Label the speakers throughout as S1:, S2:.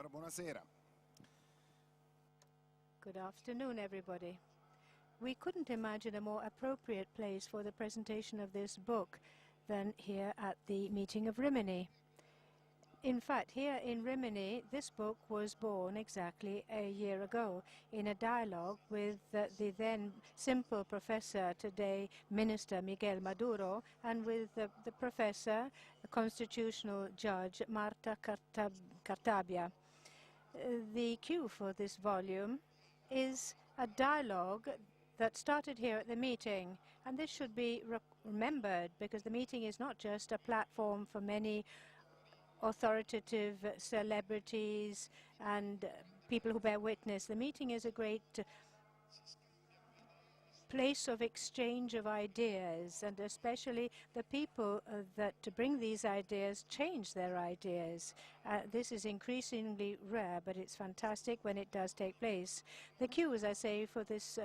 S1: Allora, buonasera.
S2: Good afternoon, everybody. We couldn't imagine a more appropriate place for the presentation of this book than here at the meeting of Rimini. In fact, here in Rimini, this book was born exactly a year ago in a dialogue with the then simple professor, today Minister Miguel Maduro, and with the professor, the constitutional judge Marta Cartabia. The cue for this volume is a dialogue that started here at the meeting, and this should be remembered because the meeting is not just a platform for many authoritative celebrities and people who bear witness. The meeting is a great place of exchange of ideas, and especially the people that bring these ideas change their ideas. This is increasingly rare, but it's fantastic when it does take place. The cue, as I say, for this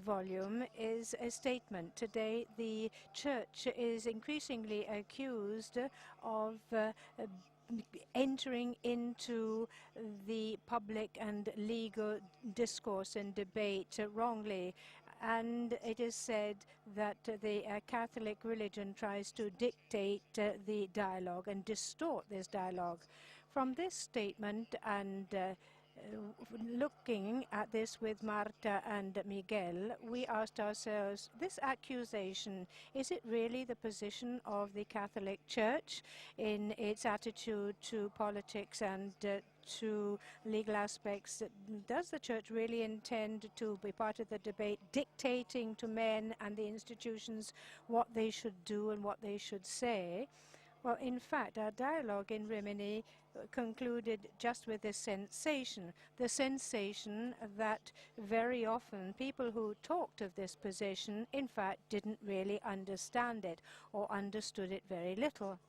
S2: volume is a statement. Today, the Church is increasingly accused of entering into the public and legal discourse and debate wrongly. And it is said that the Catholic religion tries to dictate the dialogue and distort this dialogue. From this statement and looking at this with Marta and Miguel, we asked ourselves, this accusation, is it really the position of the Catholic Church in its attitude to politics and to legal aspects? Does the Church really intend to be part of the debate, dictating to men and the institutions what they should do and what they should say? Well, in fact, our dialogue in Rimini concluded just with this sensation, the sensation that very often people who talked of this position, in fact, didn't really understand it or understood it very little.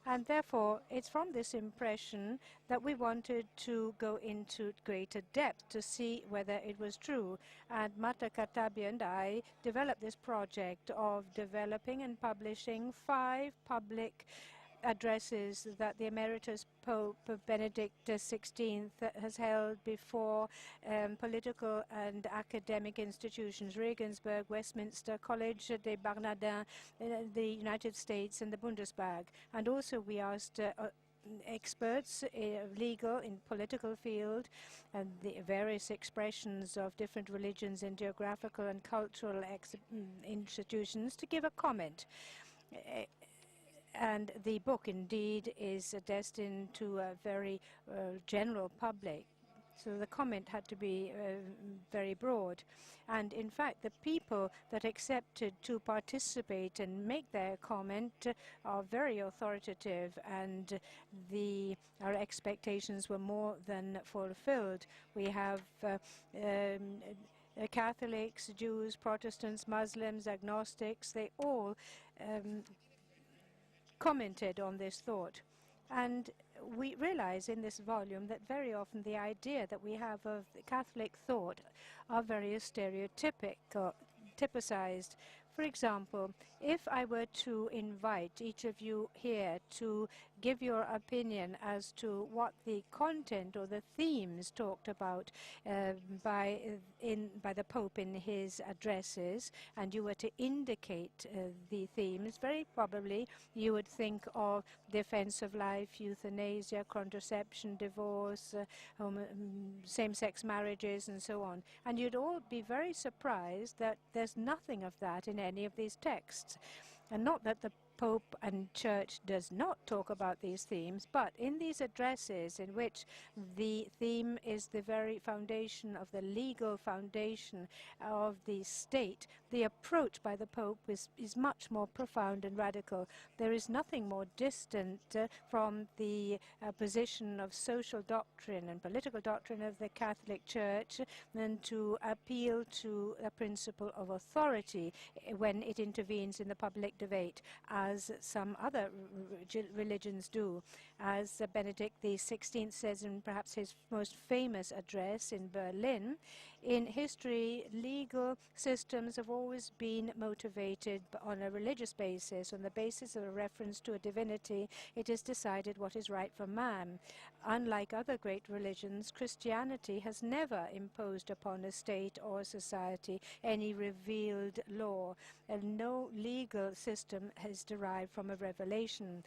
S2: And therefore, it's from this impression that we wanted to go into greater depth to see whether it was true. And Marta Cartabia and I developed this project of developing and publishing 5 public addresses that the Emeritus Pope Benedict XVI has held before political and academic institutions, Regensburg, Westminster, College des Bernardins, the United States, and the Bundesbank. And also we asked experts, legal in political field, and the various expressions of different religions in geographical and cultural institutions to give a comment. And the book, indeed, is destined to a very general public. So the comment had to be very broad. And in fact, the people that accepted to participate and make their comment are very authoritative, and our expectations were more than fulfilled. We have Catholics, Jews, Protestants, Muslims, agnostics. They all commented on this thought. And we realize in this volume that very often the idea that we have of the Catholic thought are very stereotypic or typicized. For example, if I were to invite each of you here to give your opinion as to what the content or the themes talked about by the Pope in his addresses, and you were to indicate the themes, very probably you would think of defense of life, euthanasia, contraception, divorce, same-sex marriages, and so on. And you'd all be very surprised that there's nothing of that in any of these texts. And not that the Pope and Church does not talk about these themes, but in these addresses in which the theme is the very foundation of the legal foundation of the state, the approach by the Pope is much more profound and radical. There is nothing more distant from the position of social doctrine and political doctrine of the Catholic Church than to appeal to the principle of authority when it intervenes in the public debate, as as some other religions do. As Benedict XVI says in perhaps his most famous address in Berlin, in history, legal systems have always been motivated on a religious basis. On the basis of a reference to a divinity, it is decided what is right for man. Unlike other great religions, Christianity has never imposed upon a state or society any revealed law, and no legal system is derived from a revelation.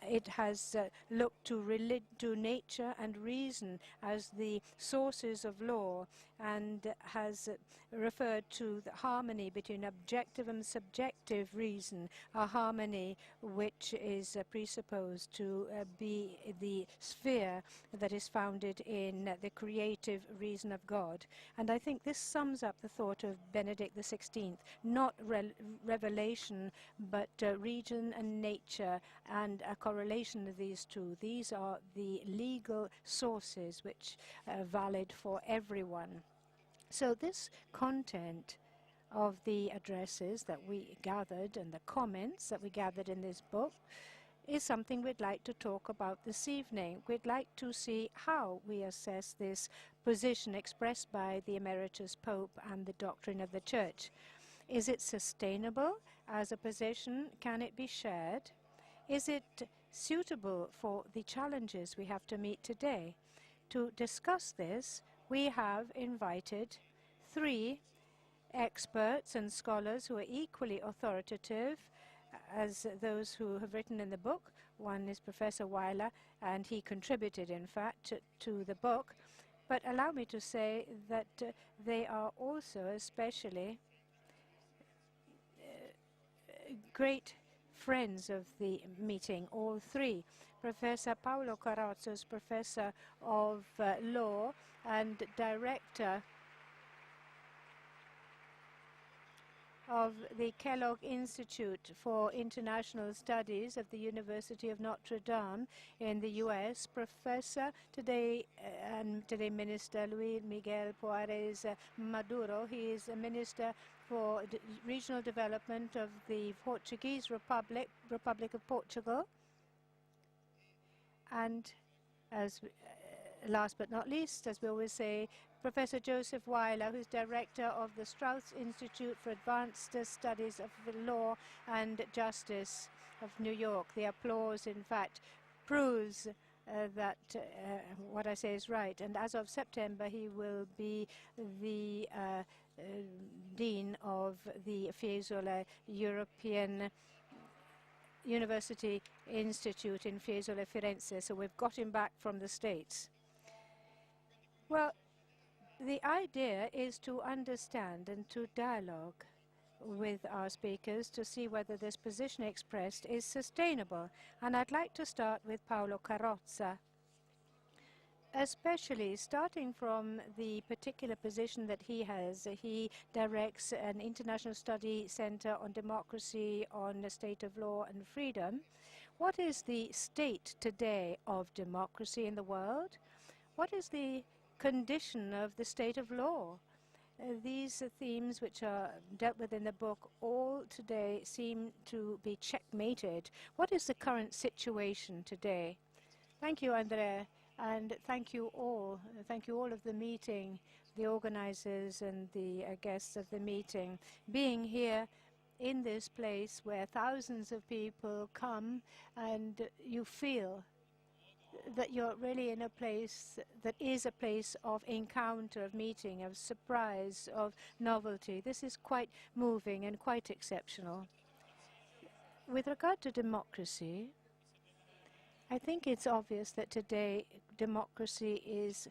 S2: It has looked to nature and reason as the sources of law, and has referred to the harmony between objective and subjective reason, a harmony which is presupposed to be the sphere that is founded in the creative reason of God. And I think this sums up the thought of Benedict XVI, not revelation, but region and nature, and a correlation of these two. These are the legal sources which are valid for everyone. So this content of the addresses that we gathered and the comments that we gathered in this book is something we'd like to talk about this evening. We'd like to see how we assess this position expressed by the Emeritus Pope and the doctrine of the Church. Is it sustainable as a position? Can it be shared? Is it suitable for the challenges we have to meet today? To discuss this, we have invited 3 experts and scholars who are equally authoritative as those who have written in the book. One is Professor Weiler, and he contributed, in fact, to the book. But allow me to say that they are also especially great friends of the meeting, all 3. Professor Paolo Carozza is Professor of Law and Director of the Kellogg Institute for International Studies of the University of Notre Dame in the US. Professor today Minister Luís Miguel Poiares Maduro. He is a Minister for Regional Development of the Portuguese Republic of Portugal. And as last but not least, as we always say, Professor Joseph Weiler, who's director of the Straus Institute for Advanced Studies of the Law and Justice of New York. The applause, in fact, proves that what I say is right. And as of September, he will be the Dean of the Fiesole European University Institute in Fiesole, Firenze. So we've got him back from the States. Well, the idea is to understand and to dialogue with our speakers to see whether this position expressed is sustainable. And I'd like to start with Paolo Carozza, especially starting from the particular position that he has. He directs an international study center on democracy, on the state of law and freedom. What is the state today of democracy in the world? What is the condition of the state of law? These are themes which are dealt with in the book all today seem to be checkmated. What is the current situation today? Thank you, Andrea, and thank you all. Thank you all of the meeting, the organizers and the guests of the meeting. Being here in this place where thousands of people come and you feel that you're really in a place that is a place of encounter, of meeting, of surprise, of novelty. This is quite moving and quite exceptional. With regard to democracy, I think it's obvious that today democracy is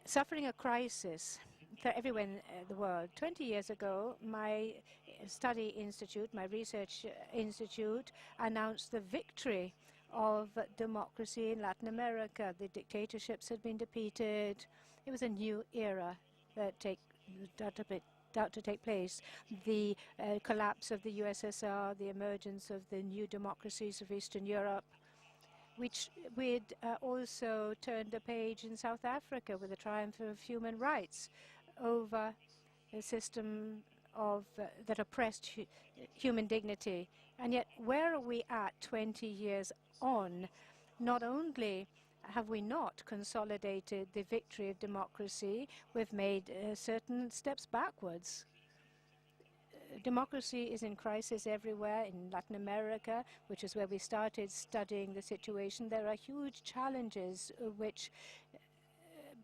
S2: suffering a crisis for everywhere in the world. 20 years ago, my study institute, my research institute, announced the victory of democracy in Latin America. The dictatorships had been defeated. It was a new era that about to take place. The collapse of the USSR, the emergence of the new democracies of Eastern Europe, which we'd also turned a page in South Africa with the triumph of human rights over a system that oppressed human dignity. And yet, where are we at 20 years on? Not only have we not consolidated the victory of democracy, we've made certain steps backwards. Democracy is in crisis everywhere. In Latin America, which is where we started studying the situation, there are huge challenges which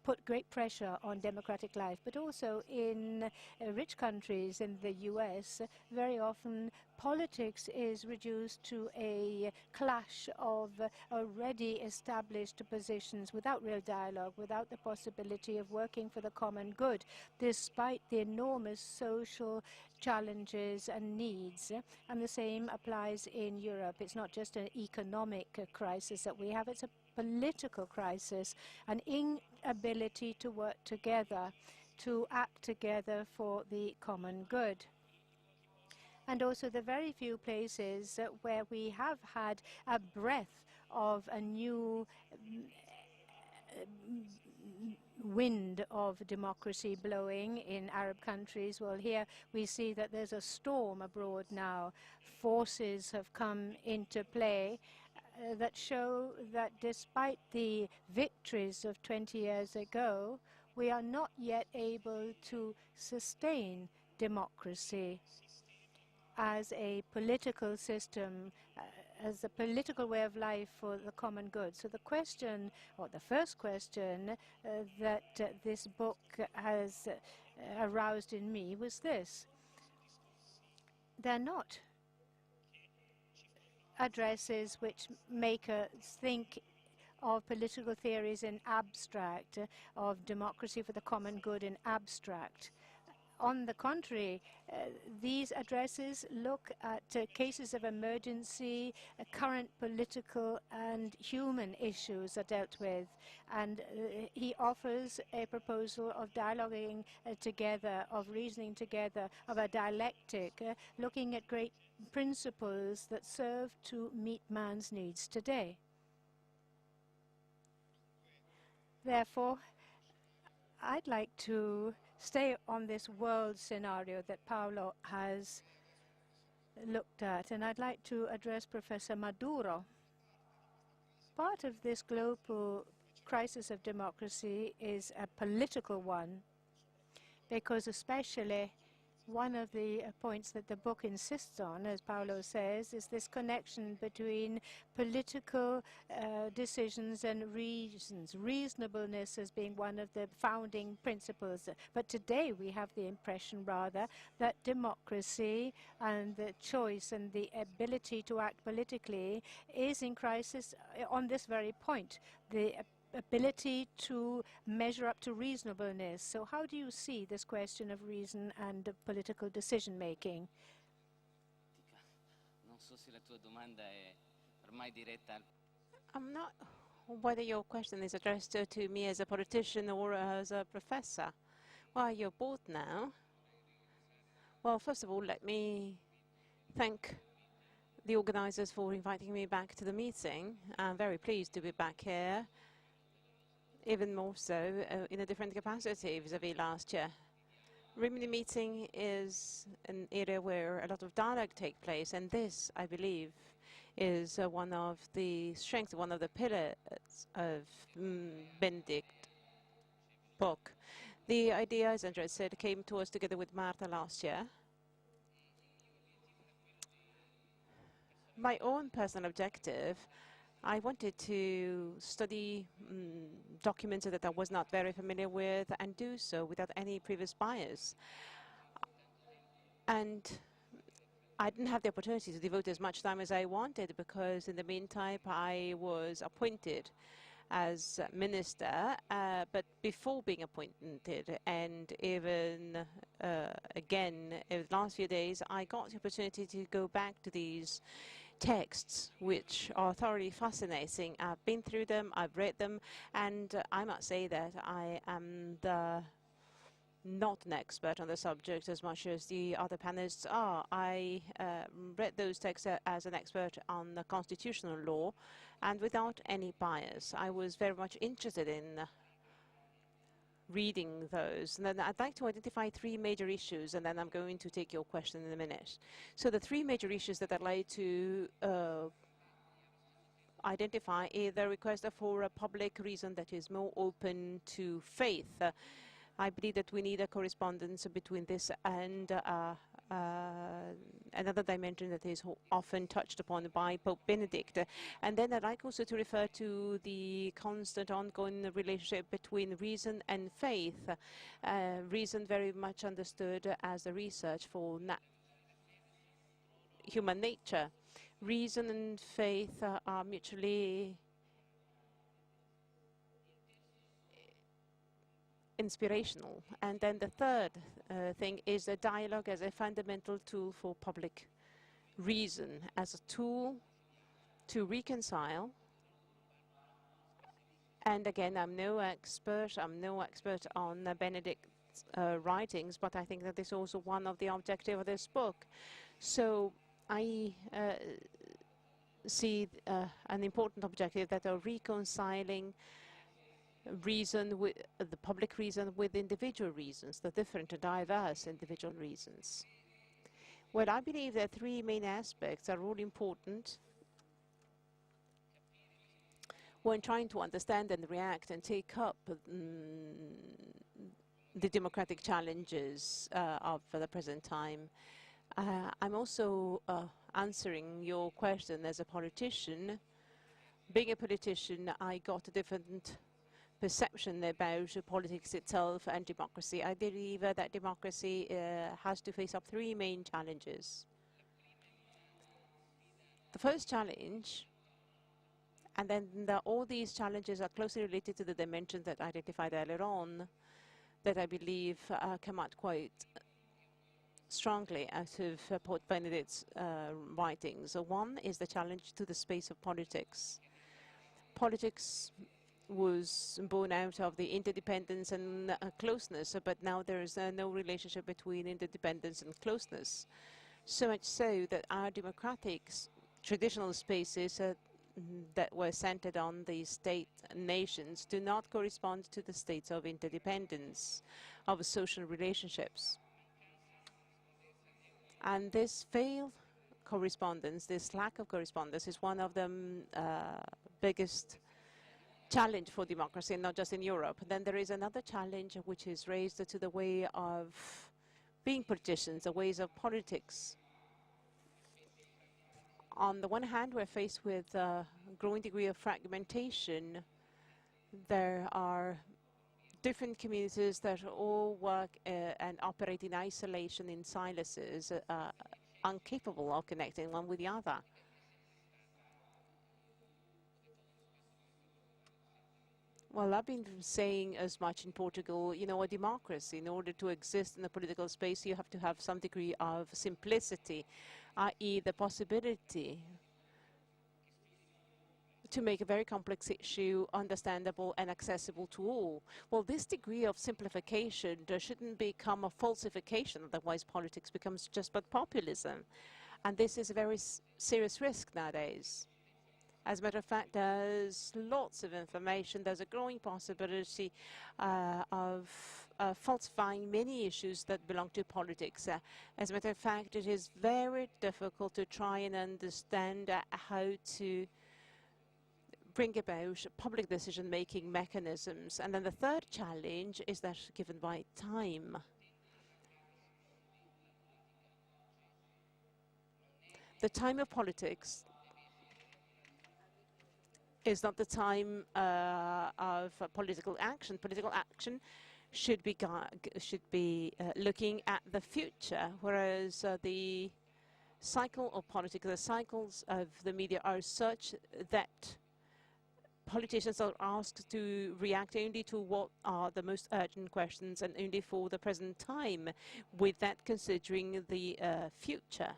S2: put great pressure on democratic life. But also in rich countries, in the US, very often politics is reduced to a clash of already established positions without real dialogue, without the possibility of working for the common good, despite the enormous social challenges and needs. And the same applies in Europe. It's not just an economic crisis that we have, it's a political crisis, an inability to work together, to act together for the common good. And also the very few places where we have had a breath of a new wind of democracy blowing in Arab countries. Well, here we see that there's a storm abroad now. Forces have come into play that show that despite the victories of 20 years ago, we are not yet able to sustain democracy as a political system, as a political way of life for the common good. So the question, or the first question that this book has aroused in me was this. They're not addresses which make us think of political theories in abstract, of democracy for the common good in abstract. On the contrary, these addresses look at cases of emergency, current political and human issues are dealt with. And he offers a proposal of dialoguing together, of reasoning together, of a dialectic, looking at great principles that serve to meet man's needs today. Therefore, I'd like to stay on this world scenario that Paolo has looked at, and I'd like to address Professor Maduro. Part of this global crisis of democracy is a political one, because especially one of the points that the book insists on, as Paolo says, is this connection between political decisions and reasons, reasonableness as being one of the founding principles. But today we have the impression, rather, that democracy and the choice and the ability to act politically is in crisis on this very point. The ability to measure up to reasonableness. So how do you see this question of reason and of political decision-making?
S1: I'm not whether your question is addressed to me as a politician or as a professor. Well, you're both now. Well, first of all, let me thank the organizers for inviting me back to the meeting. I'm very pleased to be back here, even more so in a different capacity vis-à-vis last year. Rimini meeting is an area where a lot of dialogue takes place, and this, I believe, is one of the strengths, one of the pillars of Benedict book. The idea, as Andrea said, came to us together with Marta last year. My own personal objective, I wanted to study documents that I was not very familiar with and do so without any previous bias. And I didn't have the opportunity to devote as much time as I wanted because in the meantime I was appointed as minister, but before being appointed and even again in the last few days I got the opportunity to go back to these texts, which are thoroughly fascinating. I've been through them, I've read them, and I must say that I am not an expert on the subject as much as the other panelists are. I read those texts as an expert on the constitutional law and without any bias. I was very much interested in reading those. And then I'd like to identify three major issues, and then I'm going to take your question in a minute. So the three major issues that I'd like to identify is the request for a public reason that is more open to faith. I believe that we need a correspondence between this and another dimension that is often touched upon by Pope Benedict. And then I'd like also to refer to the constant ongoing relationship between reason and faith. Reason very much understood as the research for human nature. Reason and faith are mutually inspirational. And then the third thing is a dialogue as a fundamental tool for public reason, as a tool to reconcile. And again, I'm no expert on Benedict's writings, but I think that is also one of the objectives of this book. So I see an important objective that are reconciling reason with the public reason with individual reasons, the different and diverse individual reasons. Well, I believe that three main aspects are all important when trying to understand and react and take up the democratic challenges of the present time. I'm also answering your question as a politician. Being a politician, I got a different perception about politics itself and democracy. I believe that democracy has to face up three main challenges. The first challenge, and then all these challenges are closely related to the dimensions that I identified earlier on, that I believe come out quite strongly out of Pope Benedict's writings. So one is the challenge to the space of politics. Politics was born out of the interdependence and closeness, but now there is no relationship between interdependence and closeness. So much so that our democratic traditional spaces that were centered on the state nations do not correspond to the states of interdependence, of social relationships. And this failed correspondence, this lack of correspondence, is one of the biggest challenge for democracy, not just in Europe. Then there is another challenge which is raised to the way of being politicians, the ways of politics. On the one hand, we're faced with a growing degree of fragmentation. There are different communities that all work and operate in isolation, in silos, incapable of connecting one with the other. Well, I've been saying as much in Portugal, you know, a democracy, in order to exist in the political space, you have to have some degree of simplicity, i.e. the possibility to make a very complex issue understandable and accessible to all. Well, this degree of simplification shouldn't become a falsification, otherwise politics becomes just but populism. And this is a very serious risk nowadays. As a matter of fact, there's lots of information. There's a growing possibility of falsifying many issues that belong to politics. As a matter of fact, it is very difficult to try and understand how to bring about public decision-making mechanisms. And then the third challenge is that given by time. The time of politics is not the time of political action. Political action should be looking at the future, whereas the cycle of politics, the cycles of the media are such that politicians are asked to react only to what are the most urgent questions and only for the present time, with that considering the future.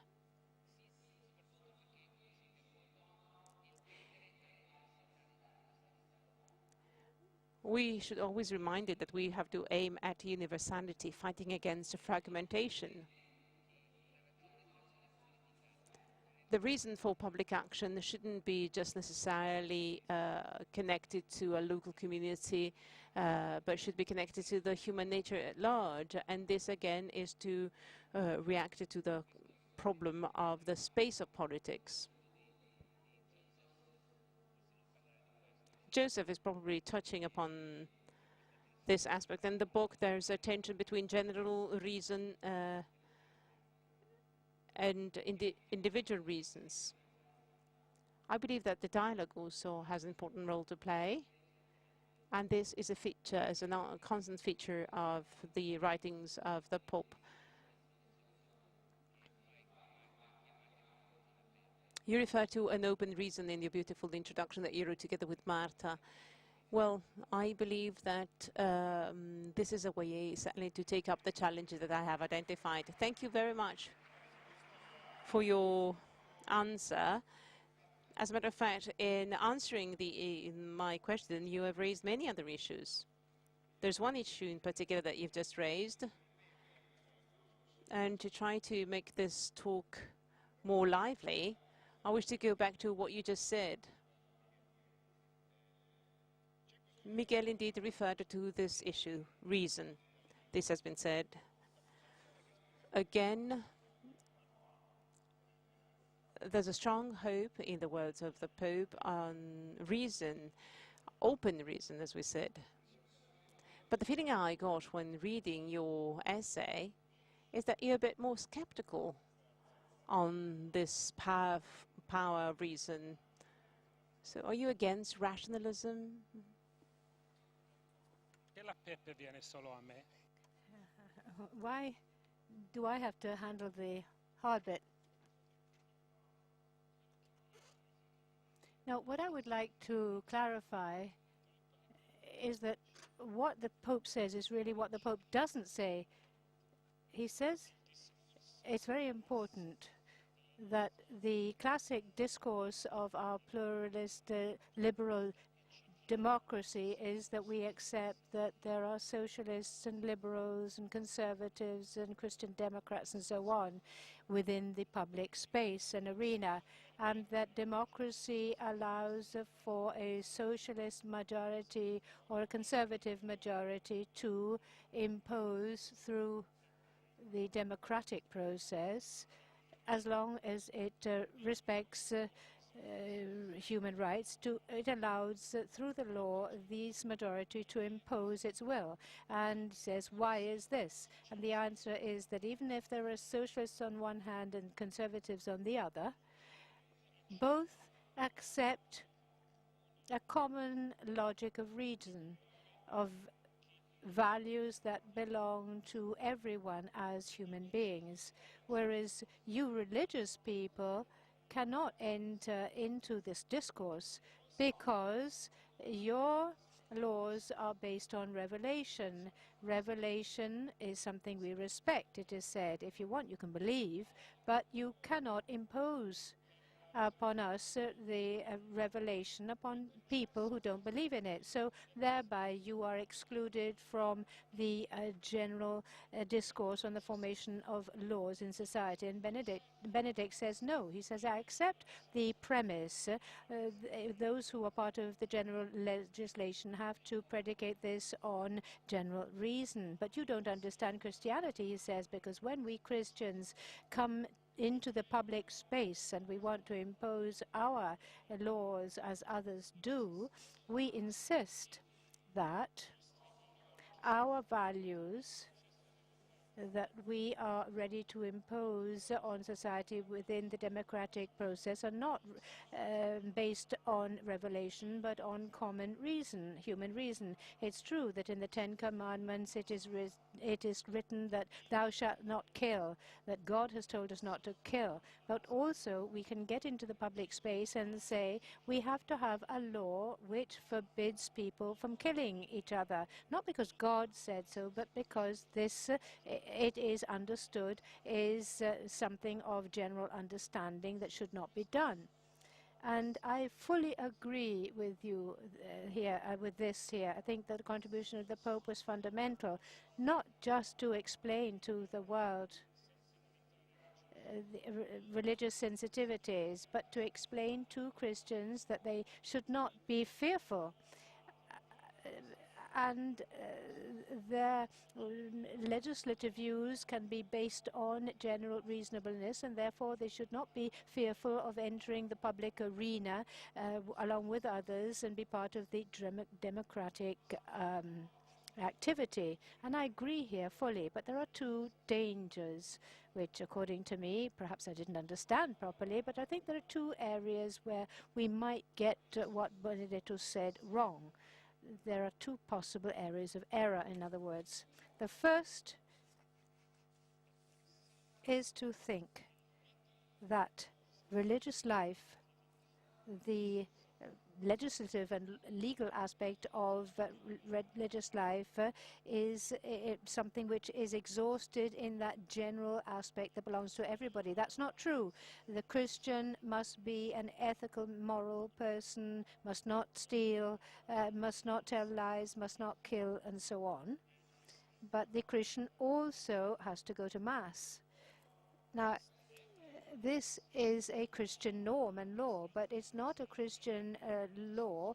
S1: We should always be reminded that we have to aim at universality, fighting against fragmentation. The reason for public action shouldn't be just necessarily connected to a local community but should be connected to the human nature at large. And this, again, is to react to the problem of the space of politics. Joseph is probably touching upon this aspect. In the book, there's a tension between general reason and individual reasons. I believe that the dialogue also has an important role to play. And this is a feature, as a constant feature of the writings of the Pope. You refer to an open reason in your beautiful introduction that you wrote together with Marta. Well, I believe that this is a way, certainly, to take up the challenges that I have identified. Thank you very much for your answer. As a matter of fact, in answering my question, you have raised many other issues. There's one issue in particular that you've just raised. And to try to make this talk more lively, I wish to go back to what you just said. Miguel indeed referred to this issue, reason. This has been said. Again, there's a strong hope in the words of the Pope on reason, open reason, as we said. But the feeling I got when reading your essay is that you're a bit more skeptical on this power of reason. So are you against rationalism?
S2: Why do I have to handle the hard bit? Now, what I would like to clarify is that what the Pope says is really what the Pope doesn't say. He says it's very important that the classic discourse of our pluralist liberal democracy is that we accept that there are socialists and liberals and conservatives and Christian Democrats and so on within the public space and arena, and that democracy allows for a socialist majority or a conservative majority to impose through the democratic process, as long as it respects human rights. It allows, through the law, this majority to impose its will. And says, why is this? And the answer is that even if there are socialists on one hand and conservatives on the other, both accept a common logic of reason, of values that belong to everyone as human beings, whereas you religious people cannot enter into this discourse because your laws are based on revelation. Revelation is something we respect. It is said, if you want, you can believe, but you cannot impose upon us the revelation upon people who don't believe in it. So thereby you are excluded from the general discourse on the formation of laws in society. And Benedict says no. He says, I accept the premise. Those who are part of the general legislation have to predicate this on general reason. But you don't understand Christianity, he says, because when we Christians come into the public space and we want to impose our laws as others do, we insist that our values that we are ready to impose on society within the democratic process are not based on revelation, but on common reason, human reason. It's true that in the Ten Commandments it is written that thou shalt not kill, that God has told us not to kill. But also we can get into the public space and say we have to have a law which forbids people from killing each other, not because God said so, but because this it is understood is something of general understanding that should not be done. And I fully agree with you here, with this here. I think that the contribution of the Pope was fundamental, not just to explain to the world religious sensitivities, but to explain to Christians that they should not be fearful. and their legislative views can be based on general reasonableness, and therefore they should not be fearful of entering the public arena along with others and be part of the democratic activity. And I agree here fully, but there are two dangers which, according to me, perhaps I didn't understand properly, but I think there are two areas where we might get what Benedetto said wrong. There are two possible areas of error, in other words. The first is to think that religious life, the legislative and legal aspect of religious life is something which is exhausted in that general aspect that belongs to everybody. That's not true. The Christian must be an ethical, moral person, must not steal, must not tell lies, must not kill, and so on. But the Christian also has to go to Mass. Now, this is a Christian norm and law, but it's not a Christian law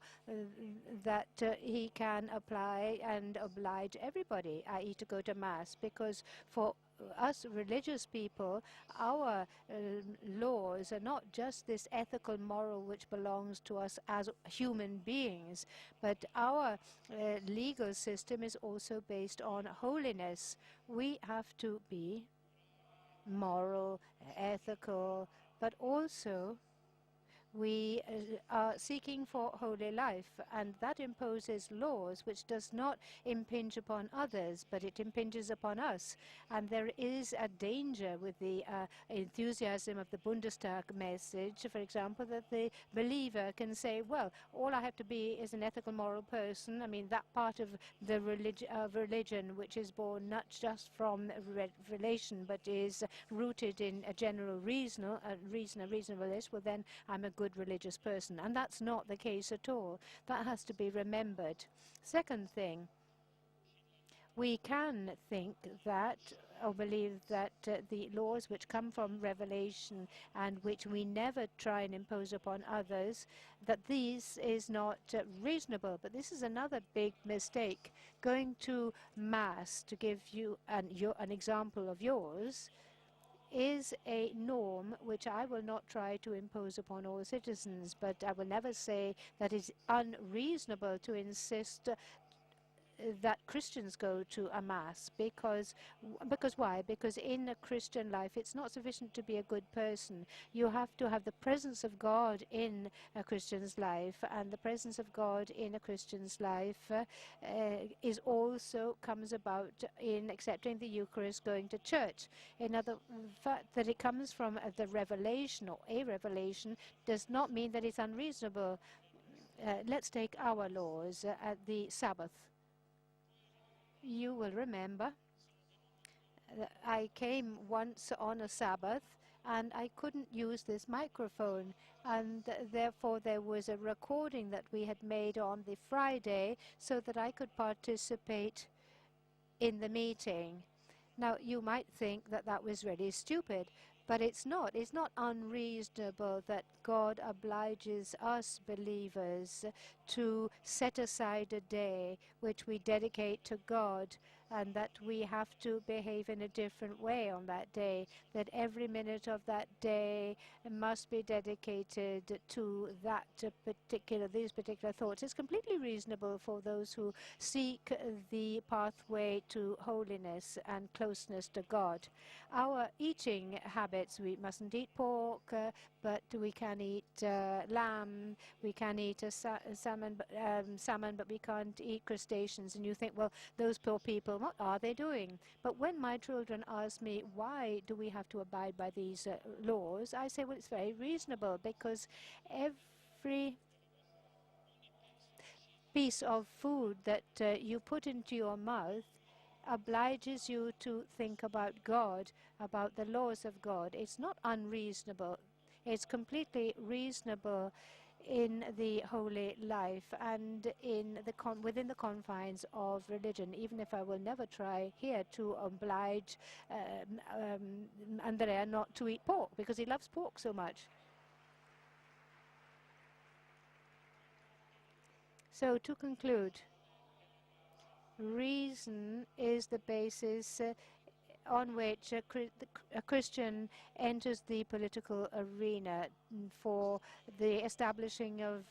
S2: that he can apply and oblige everybody, i.e. to go to Mass, because for us religious people, our laws are not just this ethical moral which belongs to us as human beings, but our legal system is also based on holiness. We have to be moral, ethical, but also we are seeking for holy life, and that imposes laws which does not impinge upon others, but it impinges upon us. And there is a danger with the enthusiasm of the Bundestag message, for example, that the believer can say, well, all I have to be is an ethical, moral person. I mean, that part of the religion which is born not just from revelation, but is rooted in a general reasonableness, well, then I'm a good religious person. And that's not the case at all. That has to be remembered. Second thing, we can think that or believe that the laws which come from revelation and which we never try and impose upon others, that these is not reasonable. But this is another big mistake. Going to Mass, to give you an example of yours, is a norm which I will not try to impose upon all citizens, but I will never say that it's unreasonable to insist that Christians go to a Mass, because why? Because in a Christian life it's not sufficient to be a good person. You have to have the presence of God in a Christian's life, and the presence of God in a Christian's life is also comes about in accepting the Eucharist, going to church. In other fact that it comes from the revelation or a revelation does not mean that it's unreasonable. Let's take our laws at the Sabbath. You will remember that I came once on a Sabbath and I couldn't use this microphone, and therefore there was a recording that we had made on the Friday so that I could participate in the meeting. Now, you might think that that was really stupid, but it's not. It's not unreasonable that God obliges us believers to set aside a day which we dedicate to God, and that we have to behave in a different way on that day, that every minute of that day must be dedicated to these particular thoughts. It's completely reasonable for those who seek the pathway to holiness and closeness to God. Our eating habits, we mustn't eat pork, but we can eat lamb, we can eat salmon, but we can't eat crustaceans. And you think, well, those poor people, what are they doing? But when my children ask me, why do we have to abide by these laws, I say, well, it's very reasonable, because every piece of food that you put into your mouth obliges you to think about God, about the laws of God. It's not unreasonable. It's completely reasonable in the holy life and in the within the confines of religion, even if I will never try here to oblige Andrea not to eat pork, because he loves pork so much. So to conclude, reason is the basis on which a Christian enters the political arena for the establishing of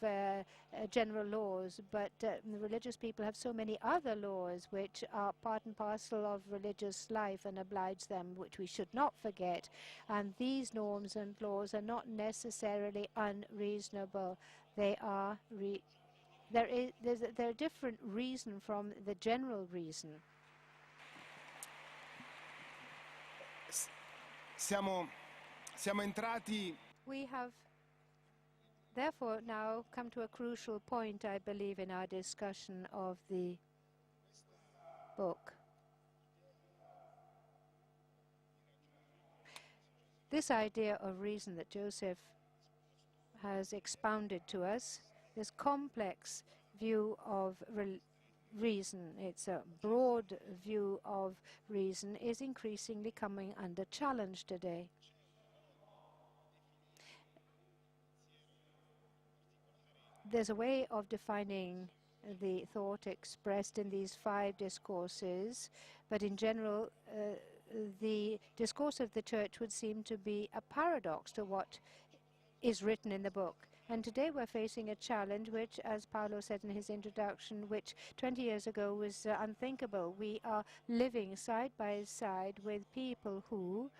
S2: general laws. But the religious people have so many other laws which are part and parcel of religious life and oblige them, which we should not forget. And these norms and laws are not necessarily unreasonable. They are they're a different reason from the general reason.
S3: Siamo entrati.
S2: We have therefore now come to a crucial point, I believe, in our discussion of the book. This idea of reason that Joseph has expounded to us, this complex view of reason, it's a broad view of reason, is increasingly coming under challenge today. There's a way of defining the thought expressed in these 5 discourses, but in general, the discourse of the Church would seem to be a paradox to what is written in the book. And today we're facing a challenge which, as Paolo said in his introduction, which 20 years ago was unthinkable. We are living side by side with people who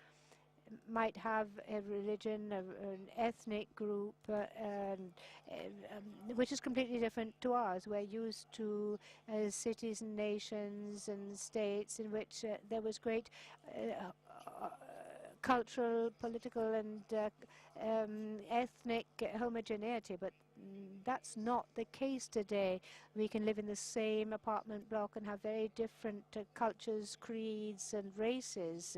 S2: might have a religion, an ethnic group, which is completely different to ours. We're used to cities and nations and states in which there was great cultural, political, and ethnic homogeneity, but that's not the case today. We can live in the same apartment block and have very different cultures, creeds, and races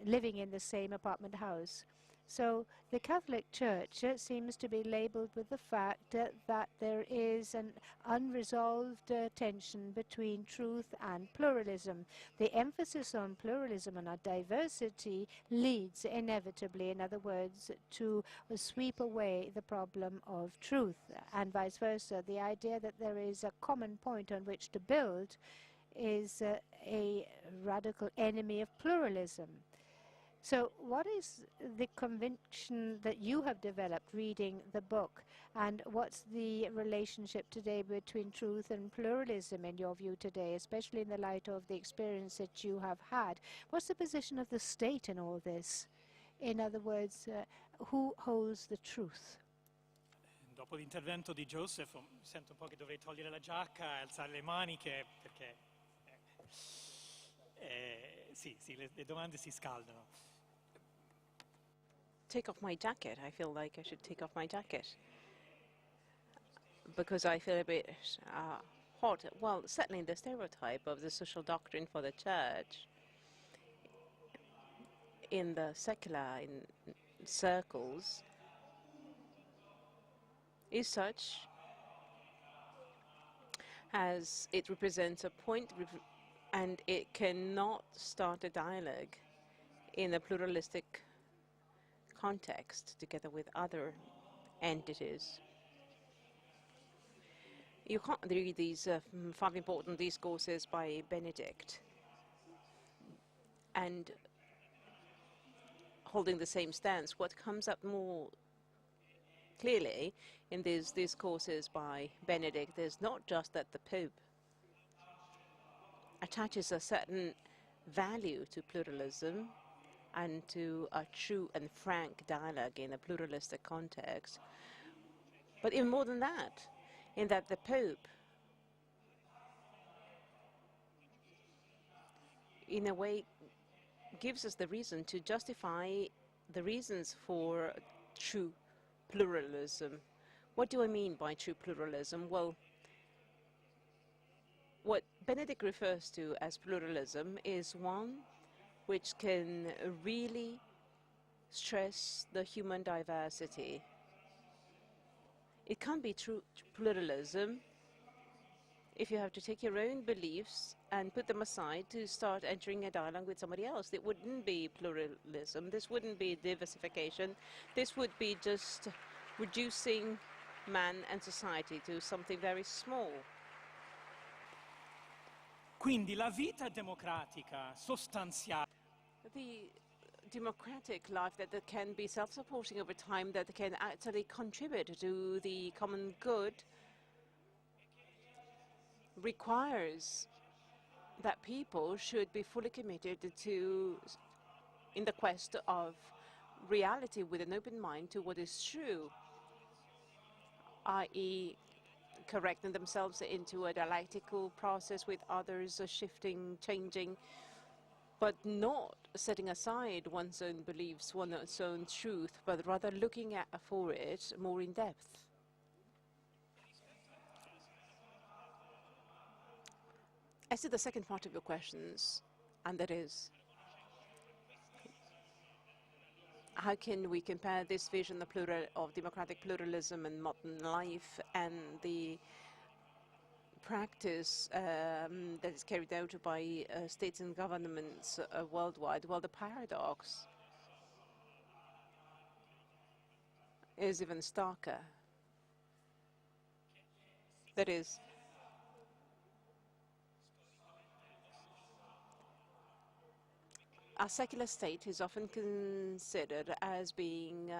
S2: living in the same apartment house. So the Catholic Church seems to be labeled with the fact that there is an unresolved tension between truth and pluralism. The emphasis on pluralism and on diversity leads inevitably, in other words, to sweep away the problem of truth, and vice versa. The idea that there is a common point on which to build is a radical enemy of pluralism. So what is the conviction that you have developed reading the book, and what's the relationship today between truth and pluralism in your view today, especially in the light of the experience that you have had? What's the position of the state in all this? In other words, who holds the truth?
S4: Dopo l'intervento di Joseph sento un po' che dovrei togliere la giacca e alzare le maniche perché sì, le domande si scaldano.
S1: Take off my jacket. I feel like I should take off my jacket because I feel a bit hot. Well, certainly the stereotype of the social doctrine for the Church in the secular circles is such as it represents a point and it cannot start a dialogue in a pluralistic context together with other entities. You can't read these 5 important discourses by Benedict and holding the same stance. What comes up more clearly in these discourses by Benedict is not just that the Pope attaches a certain value to pluralism and to a true and frank dialogue in a pluralistic context, but even more than that, in that the Pope, in a way, gives us the reason to justify the reasons for true pluralism. What do I mean by true pluralism? Well, what Benedict refers to as pluralism is one which can really stress the human diversity. It can't be true pluralism if you have to take your own beliefs and put them aside to start entering a dialogue with somebody else. It wouldn't be pluralism. This wouldn't be diversification. This would be just reducing man and society to something very small.
S4: Quindi la vita democratica sostanziale.
S1: The democratic life that can be self-supporting over time, that can actually contribute to the common good, requires that people should be fully committed to, in the quest of reality with an open mind to what is true, i.e. correcting themselves into a dialectical process with others, shifting, changing, but not setting aside one's own beliefs, one's own truth, but rather looking for it more in depth. As to the second part of your questions, and that is, how can we compare this vision of democratic pluralism and modern life and the practice that is carried out by states and governments worldwide? Well, the paradox is even starker. That is, a secular state is often considered as being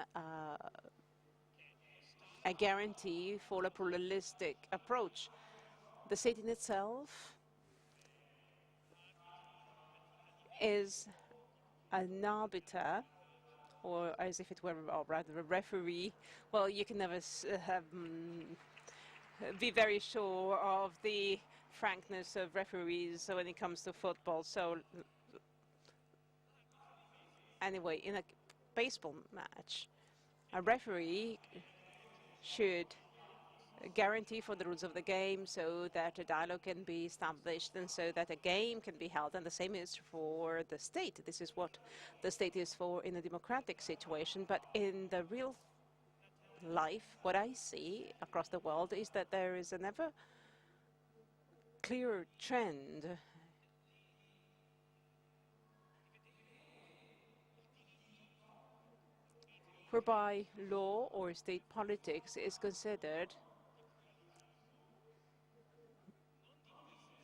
S1: a guarantee for a pluralistic approach. The state in itself is an arbiter, or as if it were, or rather, a referee. Well, you can never be very sure of the frankness of referees when it comes to football. So anyway, in a baseball match, a referee should guarantee for the rules of the game so that a dialogue can be established and so that a game can be held. And the same is for the state. This is what the state is for in a democratic situation. But in the real life, what I see across the world is that there is an ever clearer trend whereby law or state politics is considered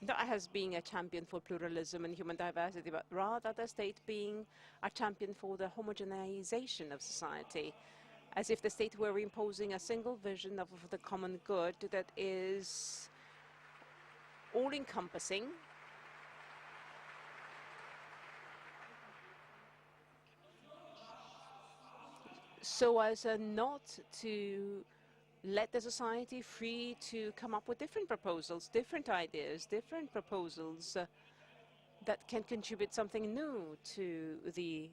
S1: not as being a champion for pluralism and human diversity, but rather the state being a champion for the homogenization of society, as if the state were imposing a single vision of the common good that is all-encompassing, so as not to let the society free to come up with different proposals, different ideas, different proposals that can contribute something new to the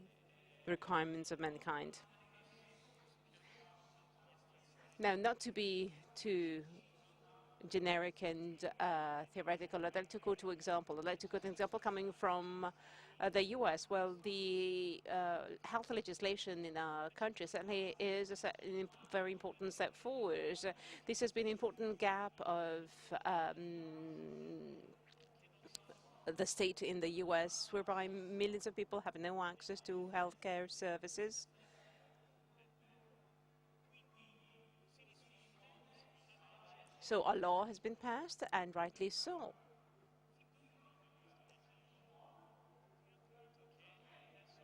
S1: requirements of mankind. Now, not to be too generic and theoretical, I'd like to go to example. I'd like to go to an example coming from the US. Well, the health legislation in our country certainly is a very important step forward. This has been an important gap of the state in the US, whereby millions of people have no access to healthcare services. So a law has been passed, and rightly so.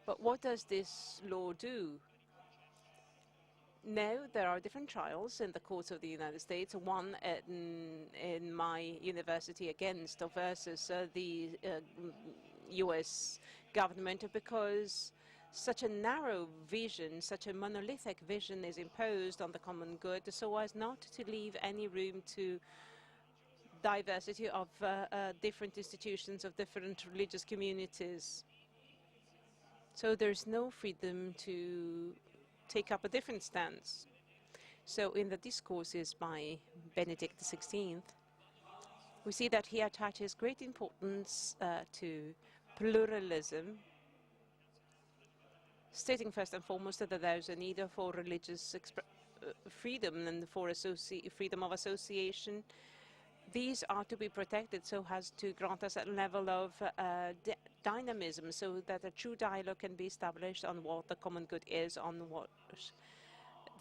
S1: But what does this law do? Now, there are different trials in the courts of the United States, one in my university against or versus the US government, because such a narrow vision, such a monolithic vision is imposed on the common good so as not to leave any room to diversity of different institutions, of different religious communities. So there's no freedom to take up a different stance. So in the discourses by Benedict XVI, we see that he attaches great importance to pluralism, stating first and foremost that there's a need for religious freedom and for freedom of association. These are to be protected so as to grant us a level of dynamism, so that a true dialogue can be established on what the common good is, on what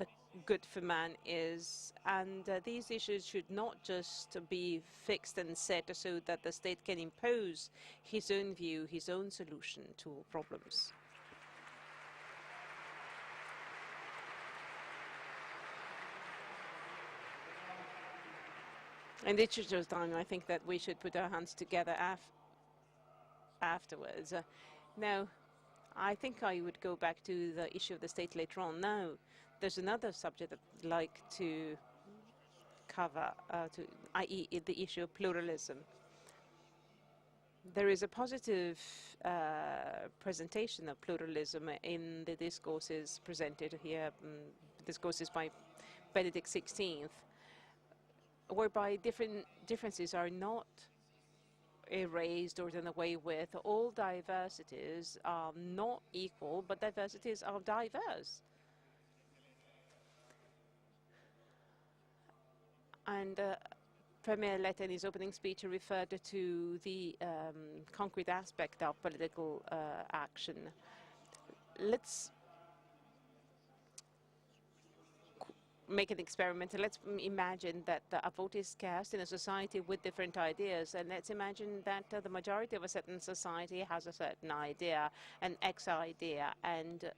S1: the good for man is, and these issues should not just be fixed and set so that the state can impose his own view, his own solution to problems. In the interest of time, I think that we should put our hands together afterwards. Now, I think I would go back to the issue of the state later on. Now, there's another subject that I'd like to cover, i.e. the issue of pluralism. There is a positive presentation of pluralism in the discourses presented here, discourses by Benedict XVI, whereby differences are not erased or done away with. All diversities are not equal, but diversities are diverse. And Premier-elect in his opening speech referred to the concrete aspect of political action. Let's make an experiment. Let's imagine that a vote is cast in a society with different ideas, and let's imagine that the majority of a certain society has a certain idea, an X idea, and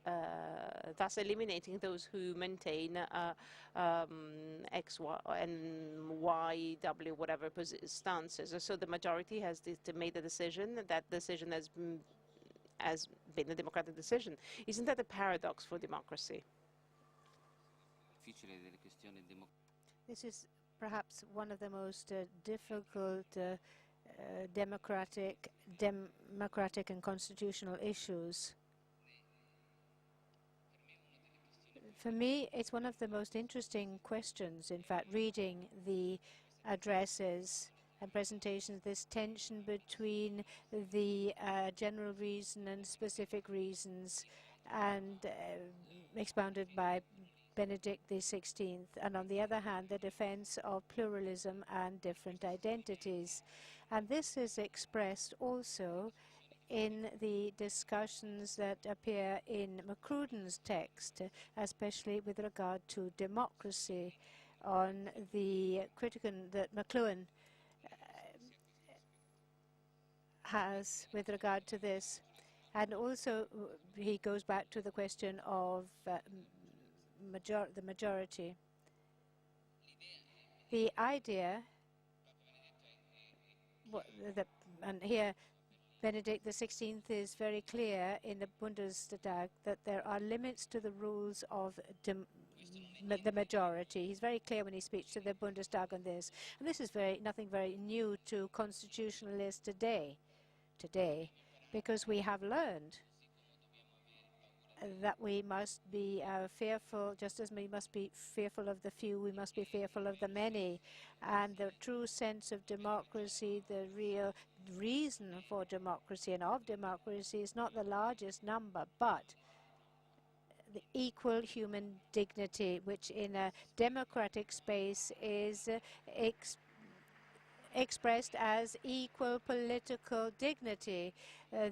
S1: thus eliminating those who maintain X, Y, and Y, W, whatever stances. So the majority has made a decision. That decision has been a democratic decision. Isn't that a paradox for democracy?
S2: This is perhaps one of the most difficult democratic and constitutional issues. For me, it's one of the most interesting questions, in fact, reading the addresses and presentations, this tension between the general reason and specific reasons, and expounded by Benedict XVI, and on the other hand, the defense of pluralism and different identities. And this is expressed also in the discussions that appear in Macruden's text, especially with regard to democracy, on the criticon that McLuhan has with regard to this. And also he goes back to the question of the majority. The idea, and here Benedict XVI is very clear in the Bundestag that there are limits to the rules of the majority. He's very clear when he speaks to the Bundestag on this. And this is nothing very new to constitutionalists today, because we have learned that we must be fearful, just as we must be fearful of the few, we must be fearful of the many. And the true sense of democracy, the real reason for democracy and of democracy is not the largest number, but the equal human dignity, which in a democratic space is expressed as equal political dignity,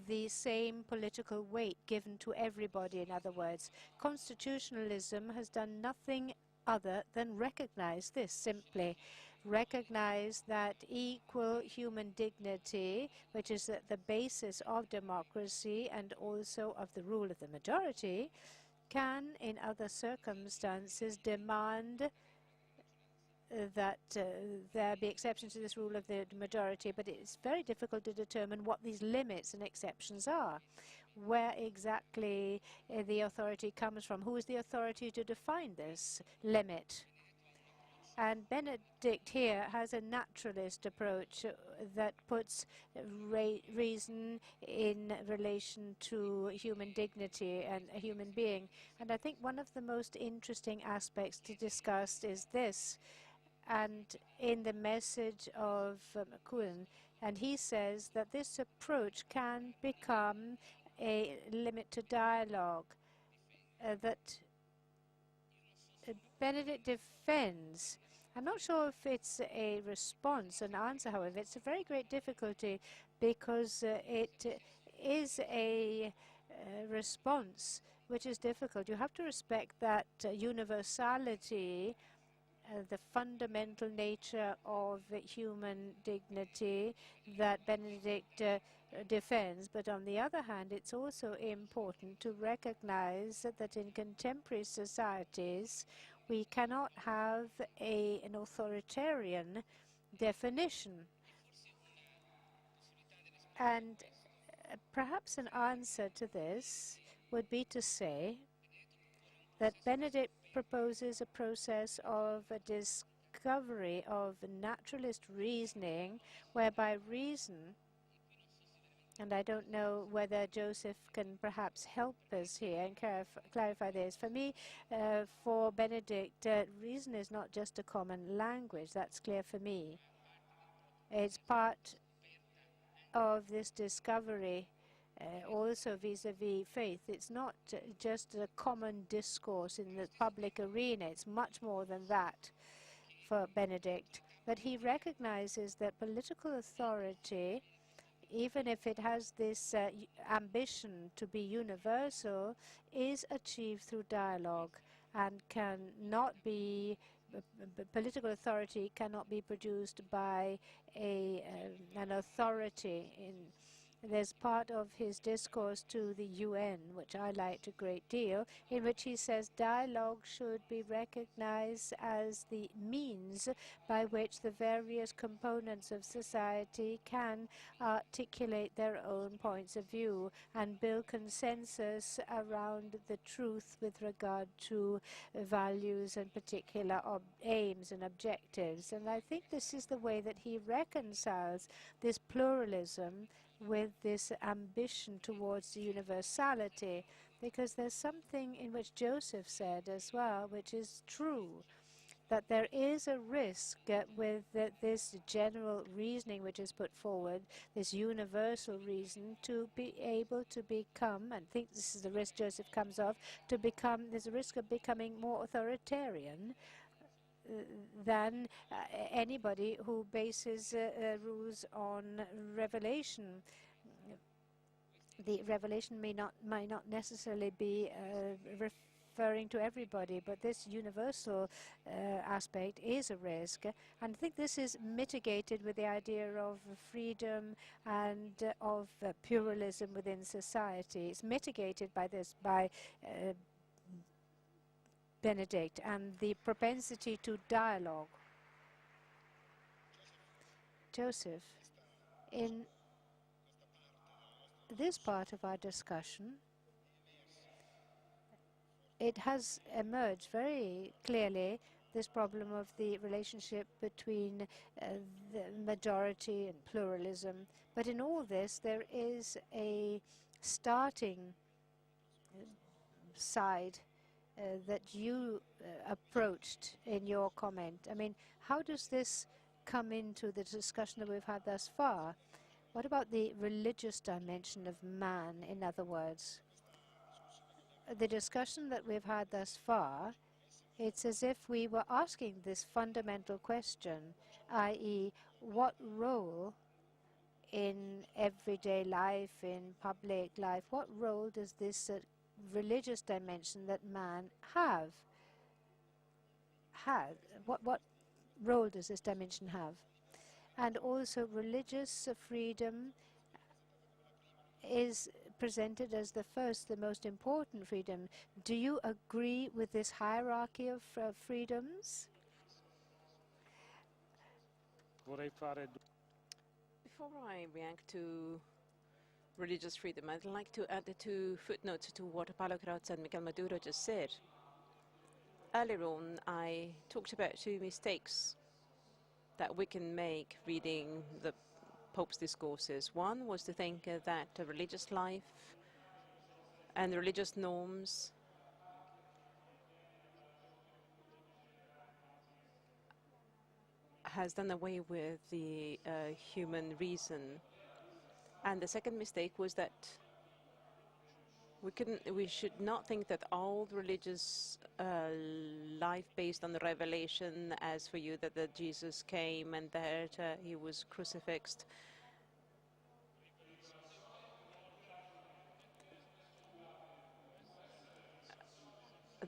S2: the same political weight given to everybody. In other words, constitutionalism has done nothing other than recognize this, simply recognize that equal human dignity, which is the basis of democracy and also of the rule of the majority, can in other circumstances demand that there be exceptions to this rule of the majority, but it's very difficult to determine what these limits and exceptions are, where exactly the authority comes from, who is the authority to define this limit. And Benedict here has a naturalist approach that puts reason in relation to human dignity and a human being. And I think one of the most interesting aspects to discuss is this, and in the message of McLuhan, and he says that this approach can become a limit to dialogue that Benedict defends. I'm not sure if it's a response, an answer, however. It's a very great difficulty because it is a response which is difficult. You have to respect that universality, the fundamental nature of human dignity that Benedict defends. But on the other hand, it's also important to recognize that in contemporary societies, we cannot have an authoritarian definition. And perhaps an answer to this would be to say that Benedict proposes a process of a discovery of naturalist reasoning, whereby reason, and I don't know whether Joseph can perhaps help us here and clarify this. For me, for Benedict, reason is not just a common language. That's clear for me. It's part of this discovery, also vis-à-vis faith. It's not just a common discourse in the public arena. It's much more than that for Benedict. But he recognizes that political authority, even if it has this ambition to be universal, is achieved through dialogue and cannot be political authority cannot be produced by an authority. There's part of his discourse to the UN, which I liked a great deal, in which he says dialogue should be recognized as the means by which the various components of society can articulate their own points of view and build consensus around the truth with regard to values and particular aims and objectives. And I think this is the way that he reconciles this pluralism with this ambition towards the universality, because there's something in which Joseph said as well, which is true, that there is a risk with this general reasoning which is put forward, this universal reason, to be able to become, and I think this is the risk Joseph comes off, to become, there's a risk of becoming more authoritarian than anybody who bases rules on revelation. The revelation might not necessarily be referring to everybody, but this universal aspect is a risk. And I think this is mitigated with the idea of freedom and of pluralism within society. It's mitigated by this, by Benedict, and the propensity to dialogue. Joseph, in this part of our discussion, it has emerged very clearly, this problem of the relationship between the majority and pluralism. But in all this, there is a starting side that you approached in your comment. I mean, how does this come into the discussion that we've had thus far? What about the religious dimension of man, in other words? The discussion that we've had thus far, it's as if we were asking this fundamental question, i.e., what role in everyday life, in public life, what role does this religious dimension that man have? What role does this dimension have? And also religious freedom is presented as the first, the most important freedom. Do you agree with this hierarchy of freedoms?
S1: Before I react to religious freedom, I'd like to add the two footnotes to what Paolo Carozza and Miguel Maduro just said. Earlier on, I talked about two mistakes that we can make reading the Pope's discourses. One was to think that a religious life and religious norms has done away with the human reason. And the second mistake was that we should not think that all religious life based on the revelation, as for you that Jesus came and that he was crucifixed.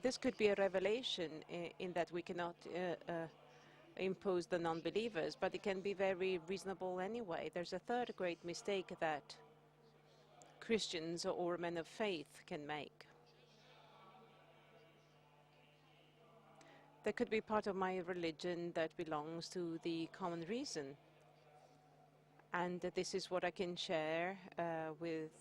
S1: This could be a revelation in that we cannot impose the non-believers, but it can be very reasonable anyway. There's a third great mistake that Christians or men of faith can make. There could be part of my religion that belongs to the common reason. And this is what I can share with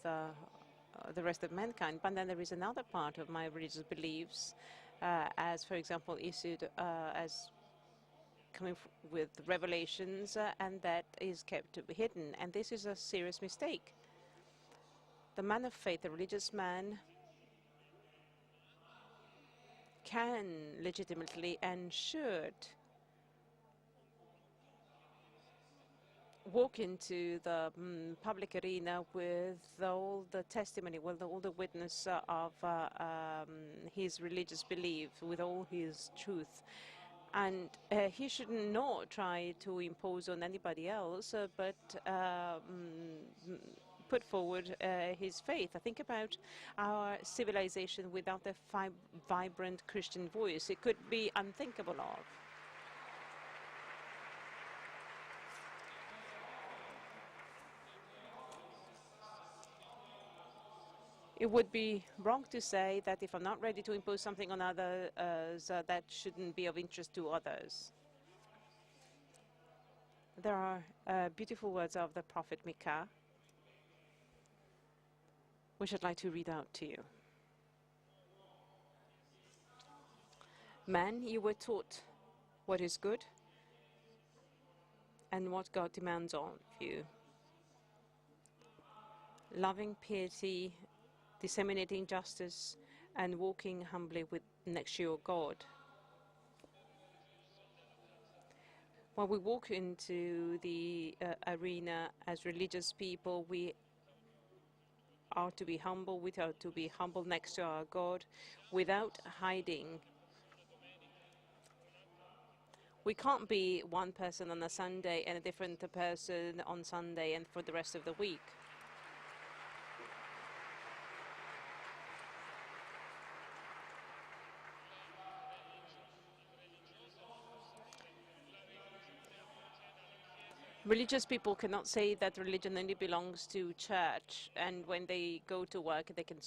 S1: the rest of mankind. But then there is another part of my religious beliefs, as, for example, issued as coming with revelations, and that is kept hidden. And this is a serious mistake. The man of faith, the religious man, can legitimately and should walk into the public arena with all the testimony, with all the witness of his religious belief, with all his truth. And he should not try to impose on anybody else, but put forward his faith. I think about our civilization without a vibrant Christian voice. It could be unthinkable of. It would be wrong to say that if I'm not ready to impose something on others, that shouldn't be of interest to others. There are beautiful words of the prophet Micah, which I'd like to read out to you. Man, you were taught what is good and what God demands of you. Loving piety, disseminating justice, and walking humbly with next to your God. When we walk into the arena as religious people, we are to be humble. We are to be humble next to our God without hiding. We can't be one person on a Sunday and a different person on Sunday and for the rest of the week. Religious people cannot say that religion only belongs to church, and when they go to work, they cannot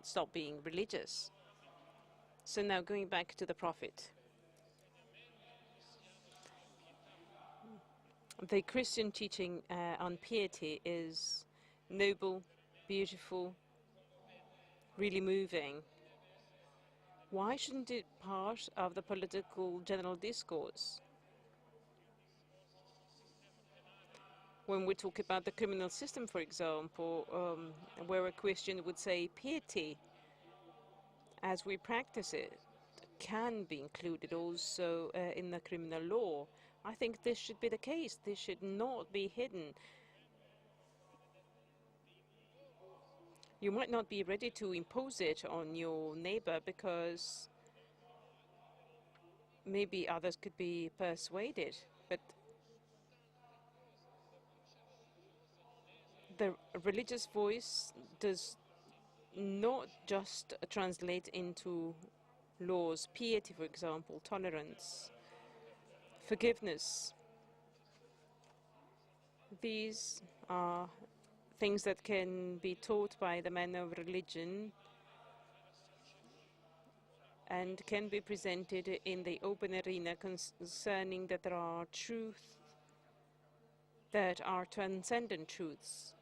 S1: stop being religious. So now going back to the prophet. The Christian teaching on piety is noble, beautiful, really moving. Why shouldn't it be part of the political general discourse? When we talk about the criminal system, for example, where a Christian would say piety, as we practice it, can be included also in the criminal law. I think this should be the case. This should not be hidden. You might not be ready to impose it on your neighbor because maybe others could be persuaded, but the religious voice does not just translate into laws. Piety, for example, tolerance, forgiveness. These are things that can be taught by the men of religion and can be presented in the open arena concerning that there are truths that are transcendent truths.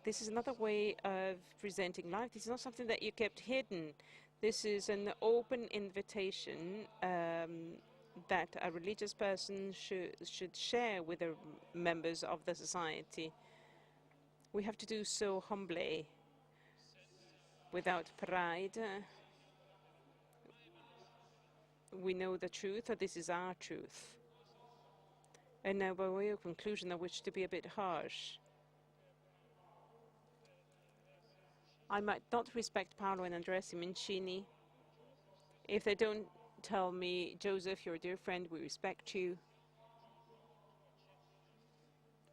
S1: This is another way of presenting life. This is not something that you kept hidden. This is an open invitation that a religious person should share with the members of the society. We have to do so humbly, without pride. We know the truth, that this is our truth. And now, by way of conclusion, I wish to be a bit harsh. I might not respect Paolo and Andrea Simoncini if they don't tell me, Joseph, you're a dear friend, we respect you.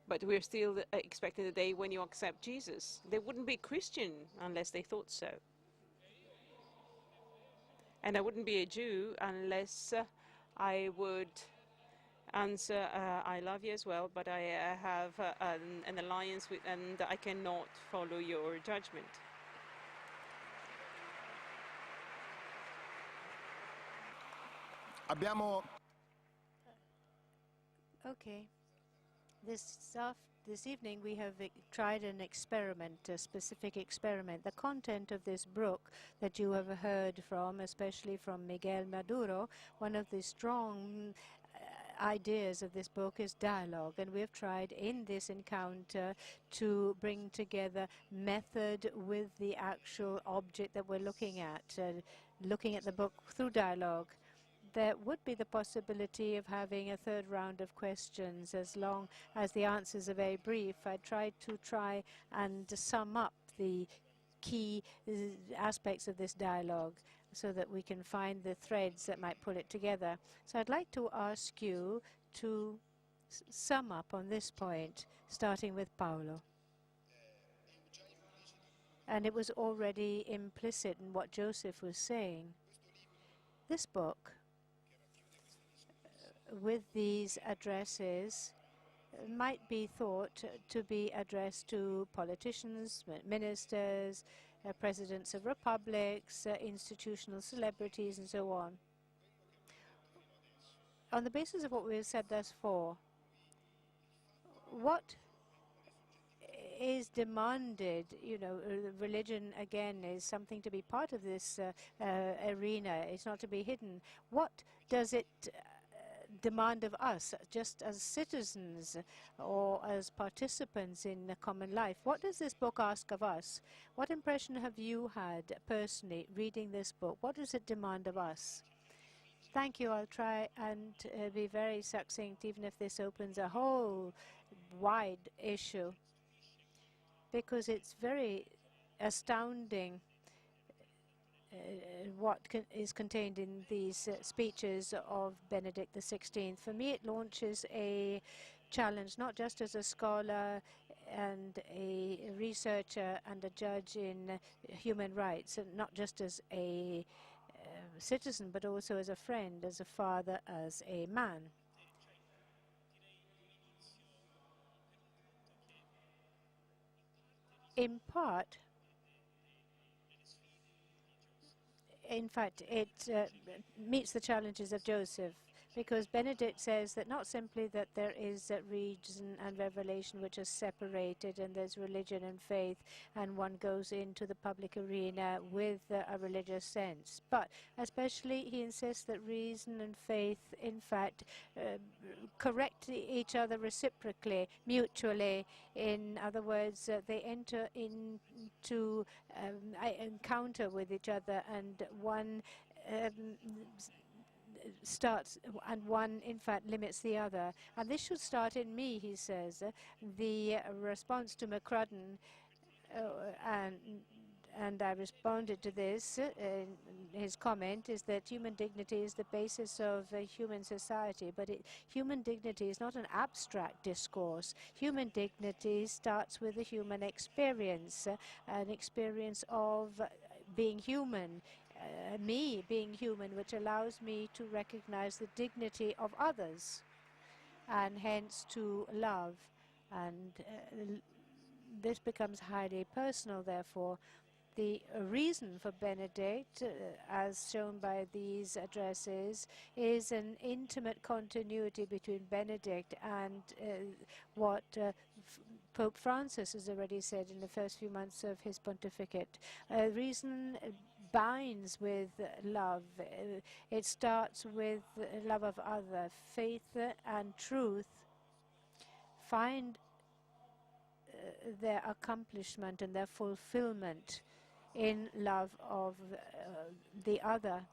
S1: But we're still expecting the day when you accept Jesus. They wouldn't be Christian unless they thought so. And I wouldn't be a Jew unless I would answer, I love you as well, but I have an alliance with, and I cannot follow your judgment.
S3: Abbiamo
S2: Okay. This evening we have tried an experiment, a specific experiment. The content of this book that you have heard from, especially from Miguel Maduro, one of the strong ideas of this book is dialogue, and we have tried in this encounter to bring together method with the actual object that we're looking at the book through dialogue. There would be the possibility of having a third round of questions as long as the answers are very brief. I tried to and sum up the key aspects of this dialogue so that we can find the threads that might pull it together. So I'd like to ask you to sum up on this point, starting with Paolo. And it was already implicit in what Joseph was saying. This book, with these addresses, might be thought to be addressed to politicians, ministers, presidents of republics, institutional celebrities, and so on. On the basis of what we have said thus far, what is demanded, religion again is something to be part of this arena. It's not to be hidden. What does it demand of us, just as citizens or as participants in common life? What does this book ask of us? What impression have you had personally reading this book? What does it demand of us? Thank you. I'll try and be very succinct, even if this opens a whole wide issue, because it's very astounding what is contained in these speeches of Benedict XVI. For me, it launches a challenge, not just as a scholar and a researcher and a judge in human rights, and not just as a citizen, but also as a friend, as a father, as a man. In part, in fact, it meets the challenges of Joseph, because Benedict says that not simply that there is reason and revelation which are separated, and there's religion and faith, and one goes into the public arena with a religious sense, but especially he insists that reason and faith, in fact, correct each other reciprocally, mutually. In other words, they enter into encounter with each other, and one starts, and one in fact limits the other. And this should start in me, he says. The response to McCrudden, and I responded to this, his comment is that human dignity is the basis of human society, but human dignity is not an abstract discourse. Human dignity starts with a human experience, an experience of being human, me being human, which allows me to recognize the dignity of others, and hence to love. And this becomes highly personal, therefore. The reason for Benedict, as shown by these addresses, is an intimate continuity between Benedict and what Pope Francis has already said in the first few months of his pontificate. Reason binds with love. It starts with love of other. Faith and truth find their accomplishment and their fulfillment in love of the other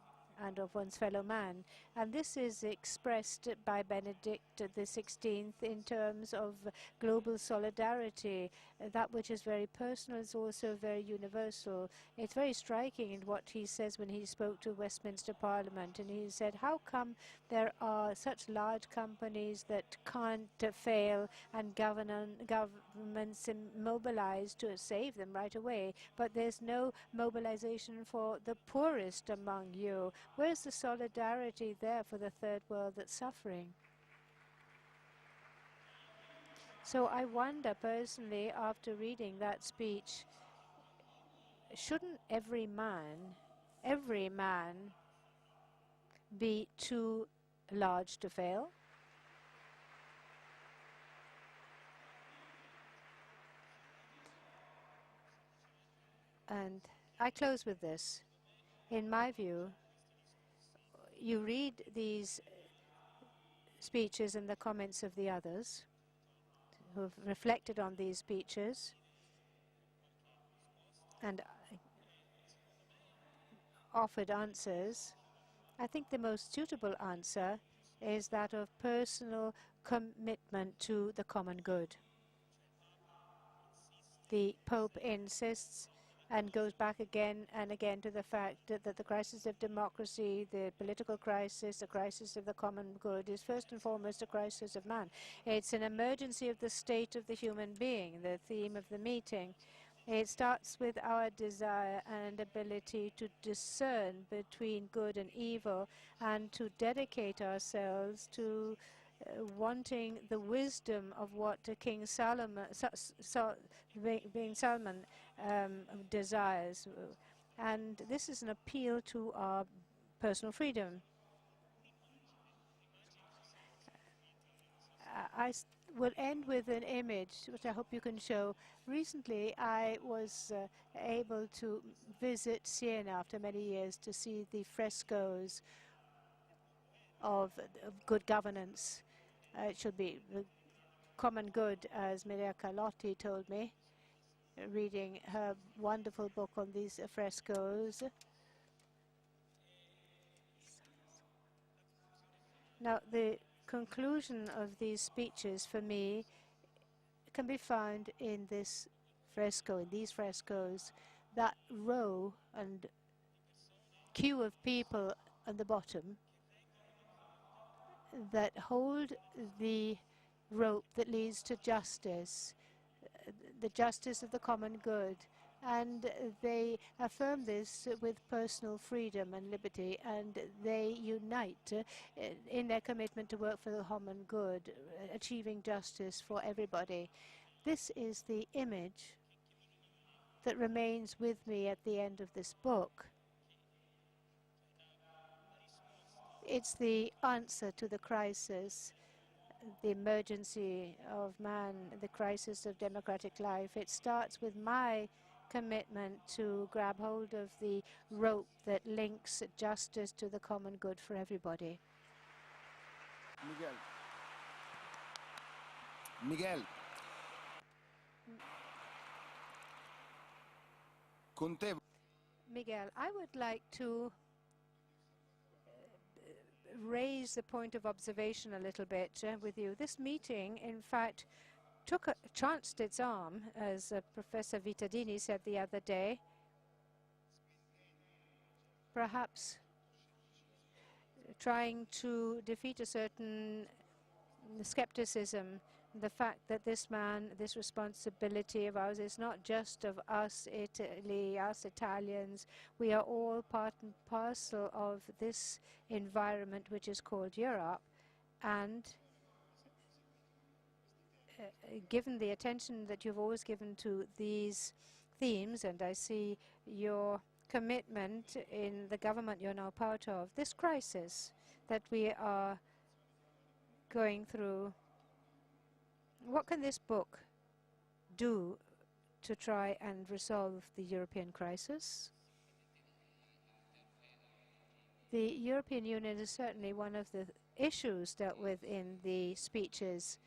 S2: and of one's fellow man. And this is expressed by Benedict XVI in terms of global solidarity. That which is very personal is also very universal. It's very striking in what he says when he spoke to Westminster Parliament, and he said, how come there are such large companies that can't fail, and governments mobilize to save them right away, but there's no mobilization for the poorest among you? Where's the solidarity there for the third world that's suffering? So I wonder personally, after reading that speech, shouldn't every man be too large to fail? And I close with this. In my view, you read these speeches and the comments of the others who have reflected on these speeches and offered answers. I think the most suitable answer is that of personal commitment to the common good. The Pope insists and goes back again and again to the fact that the crisis of democracy, the political crisis, the crisis of the common good is first and foremost a crisis of man. It's an emergency of the state of the human being, the theme of the meeting. It starts with our desire and ability to discern between good and evil and to dedicate ourselves to wanting the wisdom of what King Solomon, being Solomon, desires. And this is an appeal to our personal freedom. I will end with an image, which I hope you can show. Recently, I was able to visit Siena after many years to see the frescoes of good governance. It should be the common good, as Maria Carlotti told me, reading her wonderful book on these frescoes. Now, the conclusion of these speeches, for me, can be found in this fresco, in these frescoes, that row and queue of people at the bottom that hold the rope that leads to justice, the justice of the common good. And they affirm this with personal freedom and liberty, and they unite in their commitment to work for the common good, achieving justice for everybody. This is the image that remains with me at the end of this book. It's the answer to the crisis, the emergency of man, the crisis of democratic life. It starts with my commitment to grab hold of the rope that links justice to the common good for everybody.
S3: Miguel.
S2: Miguel, I would like to raise the point of observation a little bit with you. This meeting, in fact, chanced its arm, as Professor Vittadini said the other day, perhaps trying to defeat a certain skepticism, the fact that this responsibility of ours is not just of us, Italy, us Italians. We are all part and parcel of this environment which is called Europe. And given the attention that you've always given to these themes, and I see your commitment in the government you're now part of, this crisis that we are going through, what can this book do to try and resolve the European crisis? The European Union is certainly one of the issues dealt with in the speeches,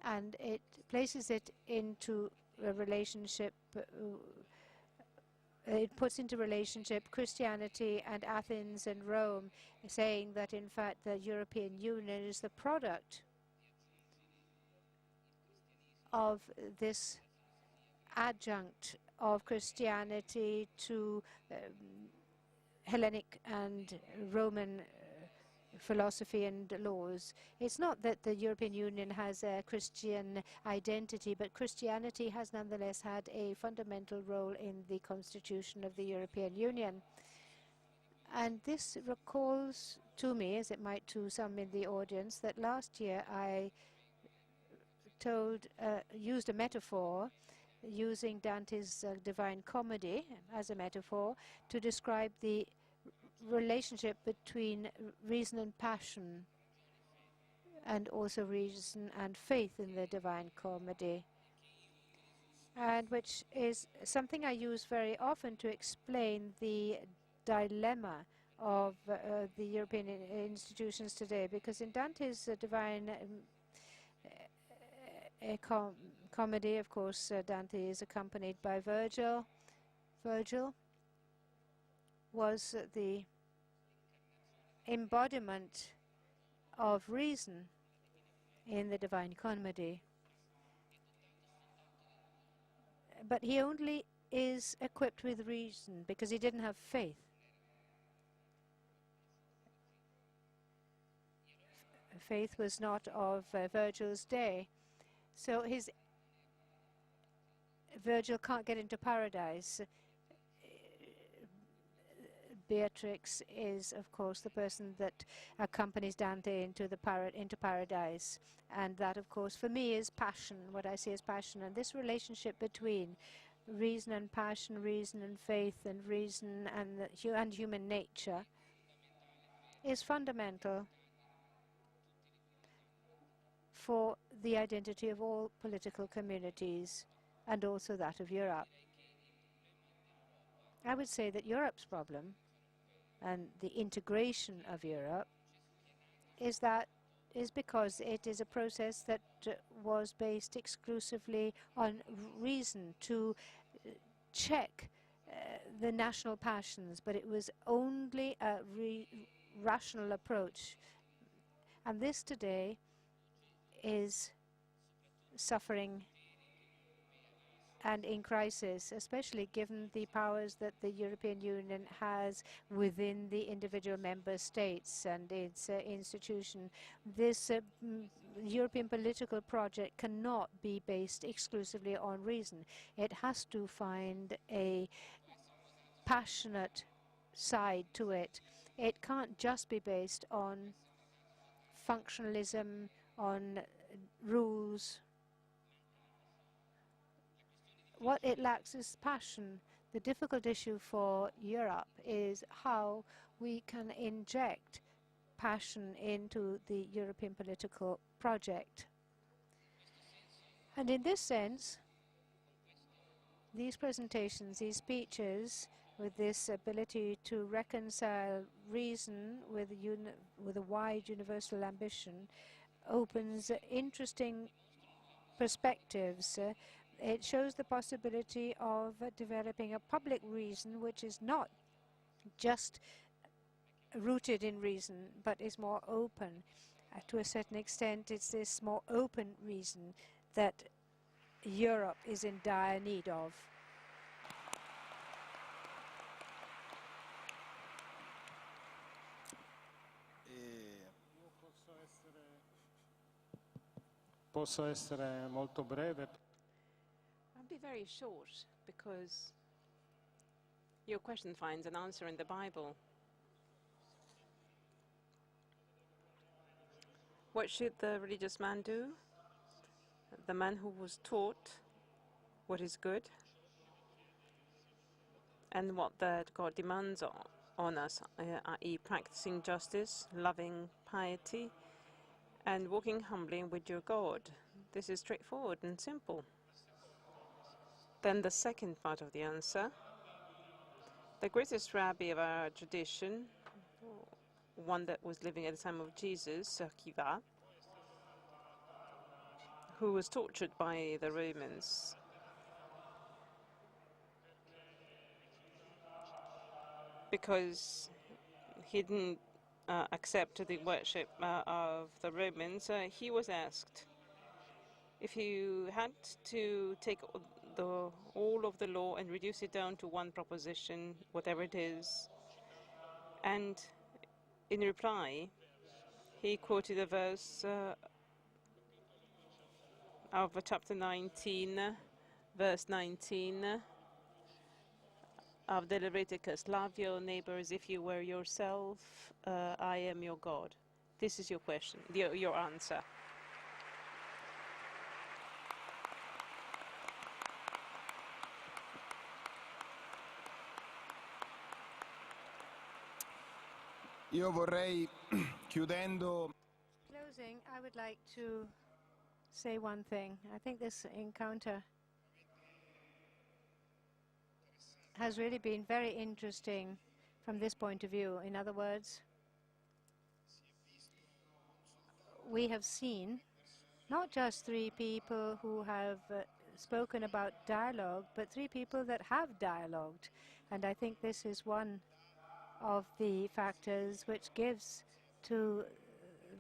S2: and it places it into a relationship, it puts into relationship Christianity and Athens and Rome, saying that in fact the European Union is the product of this adjunct of Christianity to Hellenic and Roman philosophy and laws. It's not that the European Union has a Christian identity, but Christianity has nonetheless had a fundamental role in the constitution of the European Union. And this recalls to me, as it might to some in the audience, that last year I used a metaphor using Dante's Divine Comedy as a metaphor to describe the relationship between reason and passion, and also reason and faith in the Divine Comedy, and which is something I use very often to explain the dilemma of the European institutions today, because in Dante's Divine Comedy, of course, Dante is accompanied by Virgil. Virgil was the embodiment of reason in the Divine Comedy. But he only is equipped with reason because he didn't have faith. Faith was not of Virgil's day. So Virgil can't get into paradise. Beatrix is, of course, the person that accompanies Dante into paradise. And that, of course, for me is passion, what I see as passion. And this relationship between reason and passion, reason and faith, and reason and human nature is fundamental for the identity of all political communities, and also that of Europe. I would say that Europe's problem and the integration of Europe is because it is a process that was based exclusively on reason to check the national passions, but it was only a rational approach. And this today is suffering and in crisis, especially given the powers that the European Union has within the individual member states and its institution. This European political project cannot be based exclusively on reason. It has to find a passionate side to it. It can't just be based on functionalism, on rules. What it lacks is passion. The difficult issue for Europe is how we can inject passion into the European political project. And in this sense, these presentations, these speeches, with this ability to reconcile reason with a wide universal ambition, opens interesting perspectives. It shows the possibility of developing a public reason which is not just rooted in reason, but is more open. To a certain extent, it's this more open reason that Europe is in dire need of.
S5: Posso essere molto breve.
S1: I'll be very short because your question finds an answer in the Bible. What should the religious man do? The man who was taught what is good and what that God demands on us, i.e. practicing justice, loving piety, and walking humbly with your God. This is straightforward and simple. Then the second part of the answer. The greatest rabbi of our tradition, one that was living at the time of Jesus, Tikvah, who was tortured by the Romans. Because he didn't accept the worship of the Romans, he was asked, if you had to take all of the law and reduce it down to one proposition, whatever it is, and in reply, he quoted a verse of chapter 19, verse 19, of the Leviticus. Love your neighbors if you were yourself. I am your God. This is your question, your answer.
S3: Io vorrei, chiudendo,
S2: Closing, I would like to say one thing. I think this encounter has really been very interesting from this point of view. In other words, we have seen not just three people who have spoken about dialogue, but three people that have dialogued. And I think this is one of the factors which gives to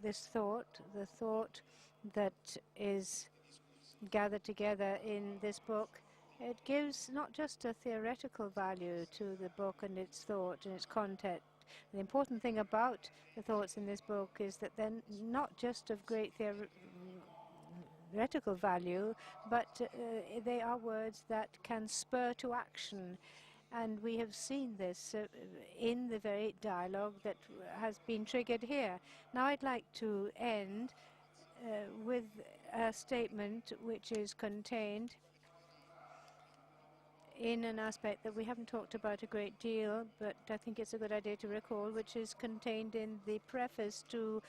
S2: this thought, the thought that is gathered together in this book. It gives not just a theoretical value to the book and its thought and its content. The important thing about the thoughts in this book is that they're not just of great theoretical value, but they are words that can spur to action. And we have seen this in the very dialogue that has been triggered here. Now I'd like to end with a statement which is contained in an aspect that we haven't talked about a great deal, but I think it's a good idea to recall, which is contained in the preface to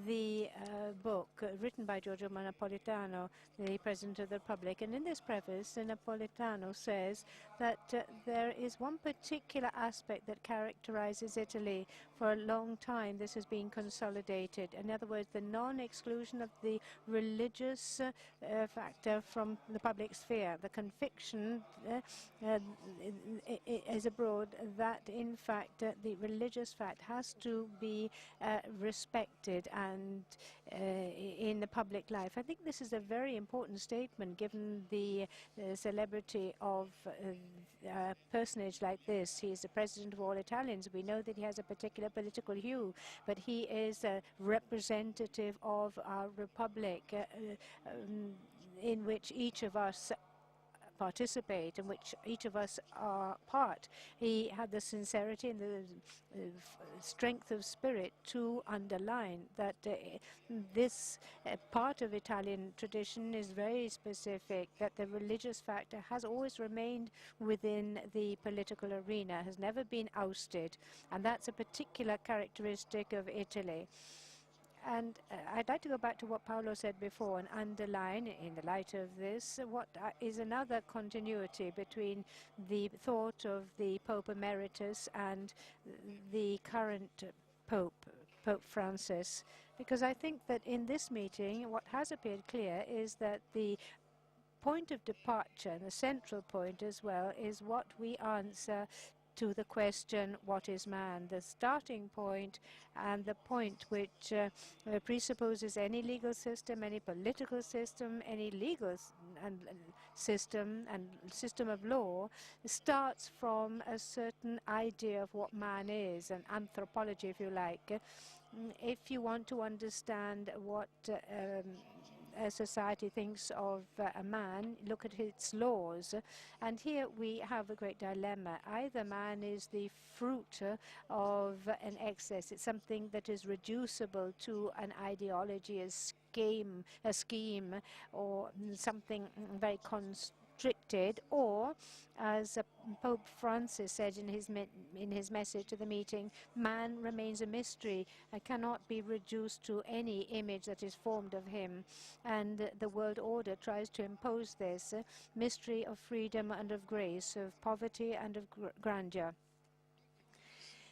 S2: the book written by Giorgio Napolitano, the President of the Republic. And in this preface, Napolitano says that there is one particular aspect that characterizes Italy. For a long time, this has been consolidated. In other words, the non-exclusion of the religious factor from the public sphere, the conviction is abroad that, in fact, the religious fact has to be respected and in the public life. I think this is a very important statement given the celebrity of a personage like this. He is the president of all Italians. We know that he has a particular political hue, but he is a representative of our republic in which each of us participate, in which each of us are part. He had the sincerity and the strength of spirit to underline that this part of Italian tradition is very specific, that the religious factor has always remained within the political arena, has never been ousted, and that's a particular characteristic of Italy. And I'd like to go back to what Paolo said before and underline, in the light of this, what is another continuity between the thought of the Pope Emeritus and the current Pope, Pope Francis. Because I think that in this meeting, what has appeared clear is that the point of departure, and the central point as well, is what we answer to the question, what is man? The starting point and the point which presupposes any legal system, any political system, any legal system and system of law starts from a certain idea of what man is, an anthropology, if you like. If you want to understand what a society thinks of a man, look at its laws. And here we have a great dilemma. Either man is the fruit of an excess. It's something that is reducible to an ideology, a scheme, or something very constricted, or, as Pope Francis said in his message to the meeting, man remains a mystery and cannot be reduced to any image that is formed of him. And the world order tries to impose this mystery of freedom and of grace, of poverty and of grandeur.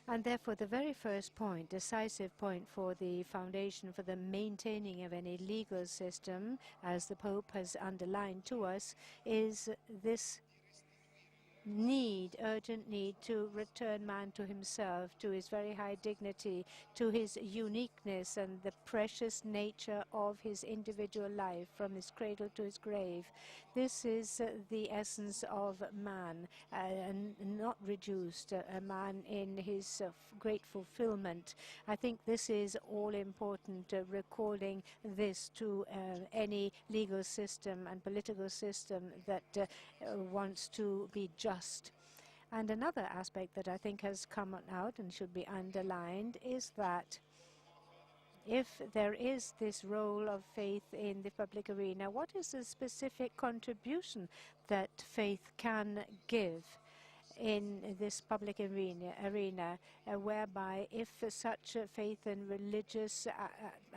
S2: And therefore, the very first point, decisive point for the foundation for the maintaining of any legal system, as the Pope has underlined to us, is this urgent need to return man to himself, to his very high dignity, to his uniqueness and the precious nature of his individual life from his cradle to his grave. This is the essence of man, and not reduced, a man in his great fulfillment. I think this is all important, recalling this to any legal system and political system that wants to be just. And another aspect that I think has come out and should be underlined is that if there is this role of faith in the public arena, what is the specific contribution that faith can give in this public arena, whereby if such faith and religious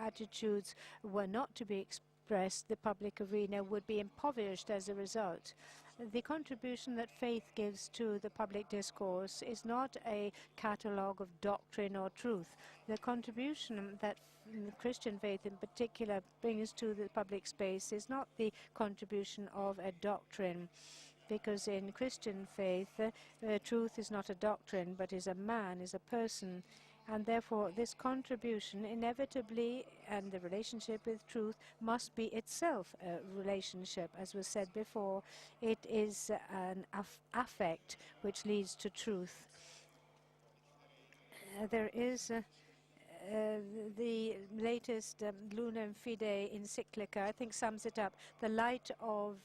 S2: attitudes were not to be expressed, the public arena would be impoverished as a result. The contribution that faith gives to the public discourse is not a catalogue of doctrine or truth. The contribution that Christian faith in particular brings to the public space is not the contribution of a doctrine, because in Christian faith, truth is not a doctrine, but is a man, is a person. And therefore, this contribution inevitably, and the relationship with truth, must be itself a relationship. As was said before, it is an affect which leads to truth. There is the latest Lumen Fide encyclica, I think, sums it up. The light of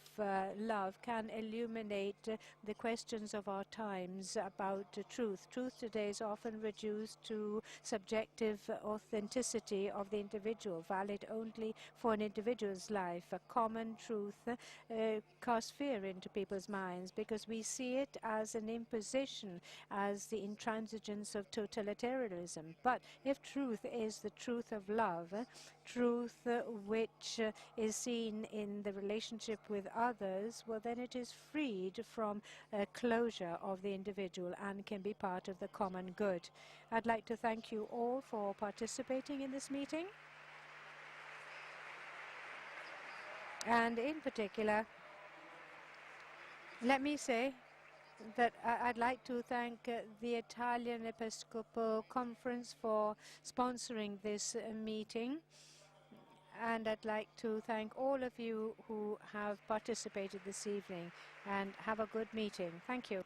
S2: love can illuminate the questions of our times about truth. Truth today is often reduced to subjective authenticity of the individual, valid only for an individual's life. A common truth casts fear into people's minds because we see it as an imposition, as the intransigence of totalitarianism. But if truth is the truth of love, truth which is seen in the relationship with others, well, then it is freed from closure of the individual and can be part of the common good. I'd like to thank you all for participating in this meeting. And in particular, let me say that I'd like to thank the Italian Episcopal Conference for sponsoring this meeting. And I'd like to thank all of you who have participated this evening, and have a good meeting. Thank you.